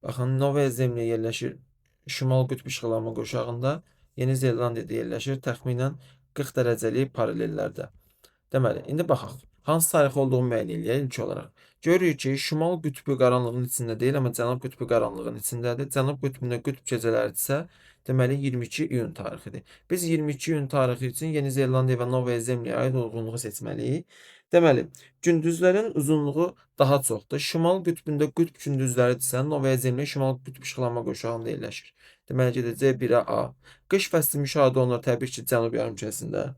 baxın, Novaya Zemliya yerləşir Şimal qütb işıqlanma qurşağında, Yeni Zelandiyada yerləşir təxminən 40 dərəcəlik paralellərdə. Deməli, indi baxaq. Hansı tarix olduğunu müəyyən edək ilk olaraq. Görürük ki, şimal qütbü qaranlığın içində deyil, amma cənub qütbü qaranlığın içindədir. Cənub qütbündə qütb gecələridirsə, deməli 22 iyun tarixidir. Biz 22 iyun tarixi üçün Yeni Zelandiya və Novaya Zemliyaya aid uyğunluğu seçməliyik. Deməli, gündüzlərin uzunluğu daha çoxdur. Şimal qütbündə qütb gündüzləridirsə, Novaya Zemliya şimal qütb işıqlanma qurşağında yerləşir. Deməli, gedəcək 1-ə A. Qış fəsli müşahidə olunur təbii ki, cənub yarımkürəsində.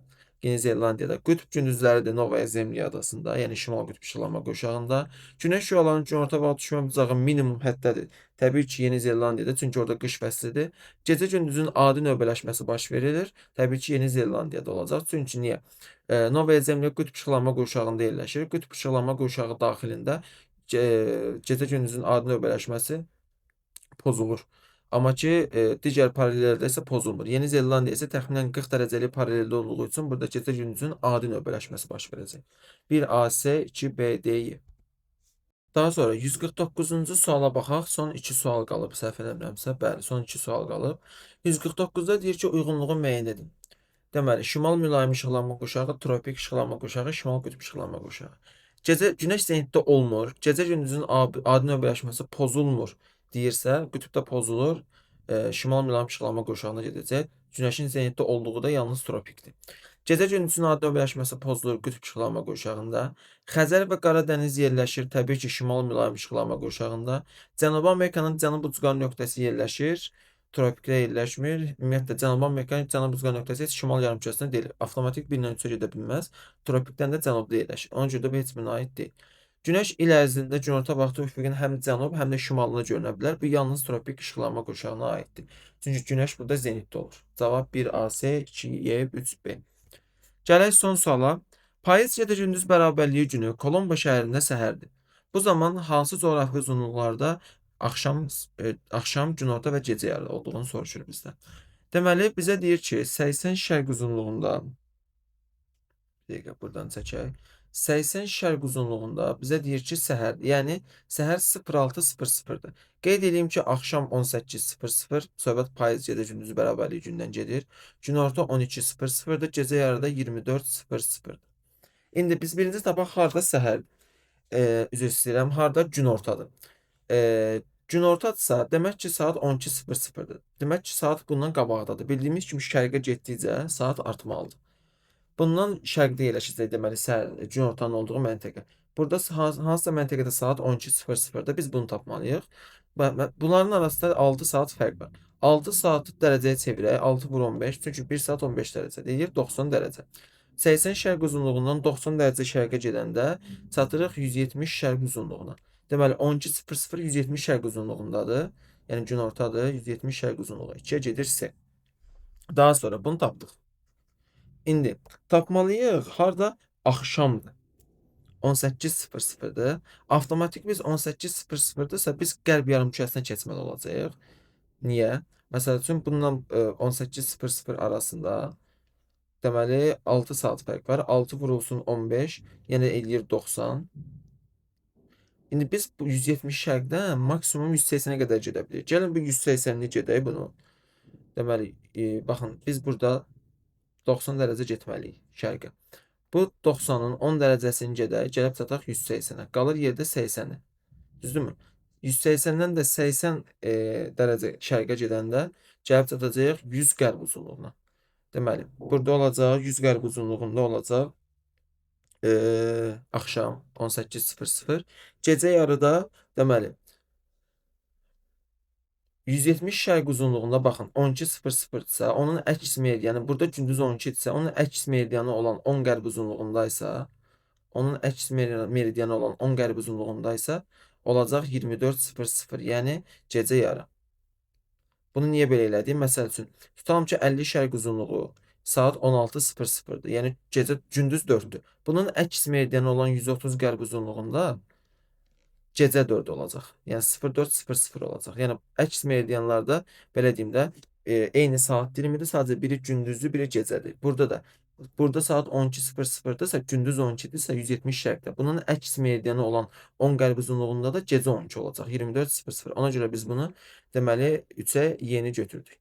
Yeni Zelandiyada qütb gündüzləridir Novaya Zemliya adasında, yəni şimal qütb işıqlanma qurşağında. Günəş şüalarının günorta vaxtı düşmə bucağı minimum həddədir. Təbii ki, Yeni Zelandiyada, çünki orada qış fəslidir. Gecə gündüzün adi növbələşməsi baş verilir. Təbii ki, Yeni Zelandiyada olacaq. Çünki niyə? Novaya Zemliya qütb işıqlanma qurşağında yerləşir. Qütb işıqlanma qurşağı daxilində gecə gündüzün adi növbələşməsi pozulur. Amma ki, digər paralellərdə isə pozulmur. Yeni Zelandiya isə təxminən 40 dərəcəlik paraleldə olduğu üçün burada gecə gündüzün adi növbələşməsi baş verəcək. 1 AC, 2 BD'yi. Daha sonra 149-cu suala baxaq. Son 2 sual qalıb, səhv eləmirəmsə. Bəli, son 2 sual qalıb. 149-da deyir ki, uyğunluğu müəyyən edin. Deməli, şimal mülayim işıqlanma qurşağı, tropik işıqlanma qurşağı, şimal qütb işıqlanma qurşağı. Gecə günəş zenitdə olmur. Gecə gündüzün adi növbələşməsi pozulmur deyirsə, qütbdə pozulur. Şimal mülayim işıqlanma qurşağına gedəcək. Günəşin zenitdə olduğu da yalnız tropikdir. Gecə gündüzün adi növbələşməsi pozulur qütb işıqlanma qurşağında. Xəzər və Qara dəniz yerləşir təbii ki, şimal mülayim işıqlanma qurşağında. Cənubi Amerikanın cənub ucqar nöqtəsi yerləşir. Tropikdə yerləşmir. Ümumiyyətlə, Cənubi Amerikanın cənub ucqar nöqtəsi heç şimal yarımkürəsində deyil. Avtomatik 1-dən 3-ə gedə bilməz. Tropikdən də cənubda yerləşir. Ona görə də bu heç birinə aid deyil. Günəş il ərzində günorta vaxtı üfüqün həm cənub, həm də şimalına görünə bilər. Bu yalnız tropik işıqlanma qurşağına aiddir. Çünki Günəş burada zenitdə olur. Cavab 1A, C, 2Y, 3B. Gələk son suala. Payız ya da gündüz bərabərliyi günü Kolombo şəhərində səhərdir. Bu zaman hansı coğrafi uzunluqlarda axşam, günorta və gecə yarı olduğunu soruşur bizdən. Deməli, bizə deyir ki, 80 şərq uzunluğunda, bir dəqiqə buradan çəkək. 80 şərq uzunluğunda bizə deyir ki, səhər, yəni səhər 06:00-dır. Qeyd edeyim ki, axşam 18:00, söhbət payız ya da gündüz bərabərliyi gündən gedir. Günorta 12:00-dır, gecə yarıda 24:00-dır. İndi biz birinci tapaq harda səhər, üzr istəyirəm, harda günortadır. Günortadırsa, demək ki, saat 12:00-dır. Demək ki, saat bundan qabaqdadır. Bildiyimiz kimi şərqə getdikcə saat artmalıdır. Bundan şərqdə yerləşəcək deməli günortanın olduğu məntəqə. Burada hansısa məntəqədə saat 12:00-da biz bunu tapmalıyıq. Bunların arasında 6 saat fərq var. 6 saatı dərəcəyə çevirək. 6 vur 15, çünki 1 saat 15 dərəcə deyir, 90 dərəcə. 80 şərq uzunluğundan 90 dərəcə şərqə gedəndə çatırıq 170 şərq uzunluğuna. Deməli 12:00 170 şərq uzunluğundadır. Yəni günortadır, 170 şərq uzunluğu. 2-yə gedir C. Daha sonra bunu tapdıq. İndi tapmalıyıq harda axşamdır. 18:00-dır. Avtomatik biz 18:00-dırsa biz qərb yarımkürəsinə keçməli olacağıq. Niyə? Məsəl üçün bundan 18:00 arasında deməli 6 saat fərq var. 6 vurulsun 15, yəni eləyir 90. İndi biz bu 170 şərqdən maksimum 180-ə qədər gedə bilirik. Gəlin bu 180-ni gedək bunu. Deməli, baxın biz burada 90 dərəcə getməliyik şərqə. Bu 90-ın 10 dərəcəsini gedək, gəlib çataq 180-ə. Qalır yerdə 80-i. Düzdürmü? 180-dən də 80 dərəcə şərqə gedəndə gəlib çatacağıq 100 qərb uzunluğuna. Deməli, burada olacaq 100 qərb uzunluğunda olacaq axşam 18:00. Gecə yarıda deməli 170 şərq uzunluğunda baxın 12:00-dırsa, onun əks meridianı burada gündüz 12-dirsə, onun əks meridianı olan 10 qərb uzunluğundaysa, olacaq 24:00, yəni gecə yarı. Bunu niyə belə elədik? Məsəl üçün, tutalım ki 50 şərq uzunluğu saat 16:00-dır. Yəni gündüz 4-dür. Bunun əks meridianı olan 130 qərb uzunluğunda gecə 4 olacaq. Yəni 04:00 olacaq. Yəni əks meridianlarda belə deyim də eyni saat dilimidir, sadəcə biri gündüzdür, biri gecədir. Burada saat 12:00-dırsa, gündüz 12-dirsə 170 şərqdə. Bunun əks meridianı olan 10 qərb uzunluğunda da gecə 12 olacaq. 24:00. Ona görə biz bunu deməli 3-ə yeni götürdük.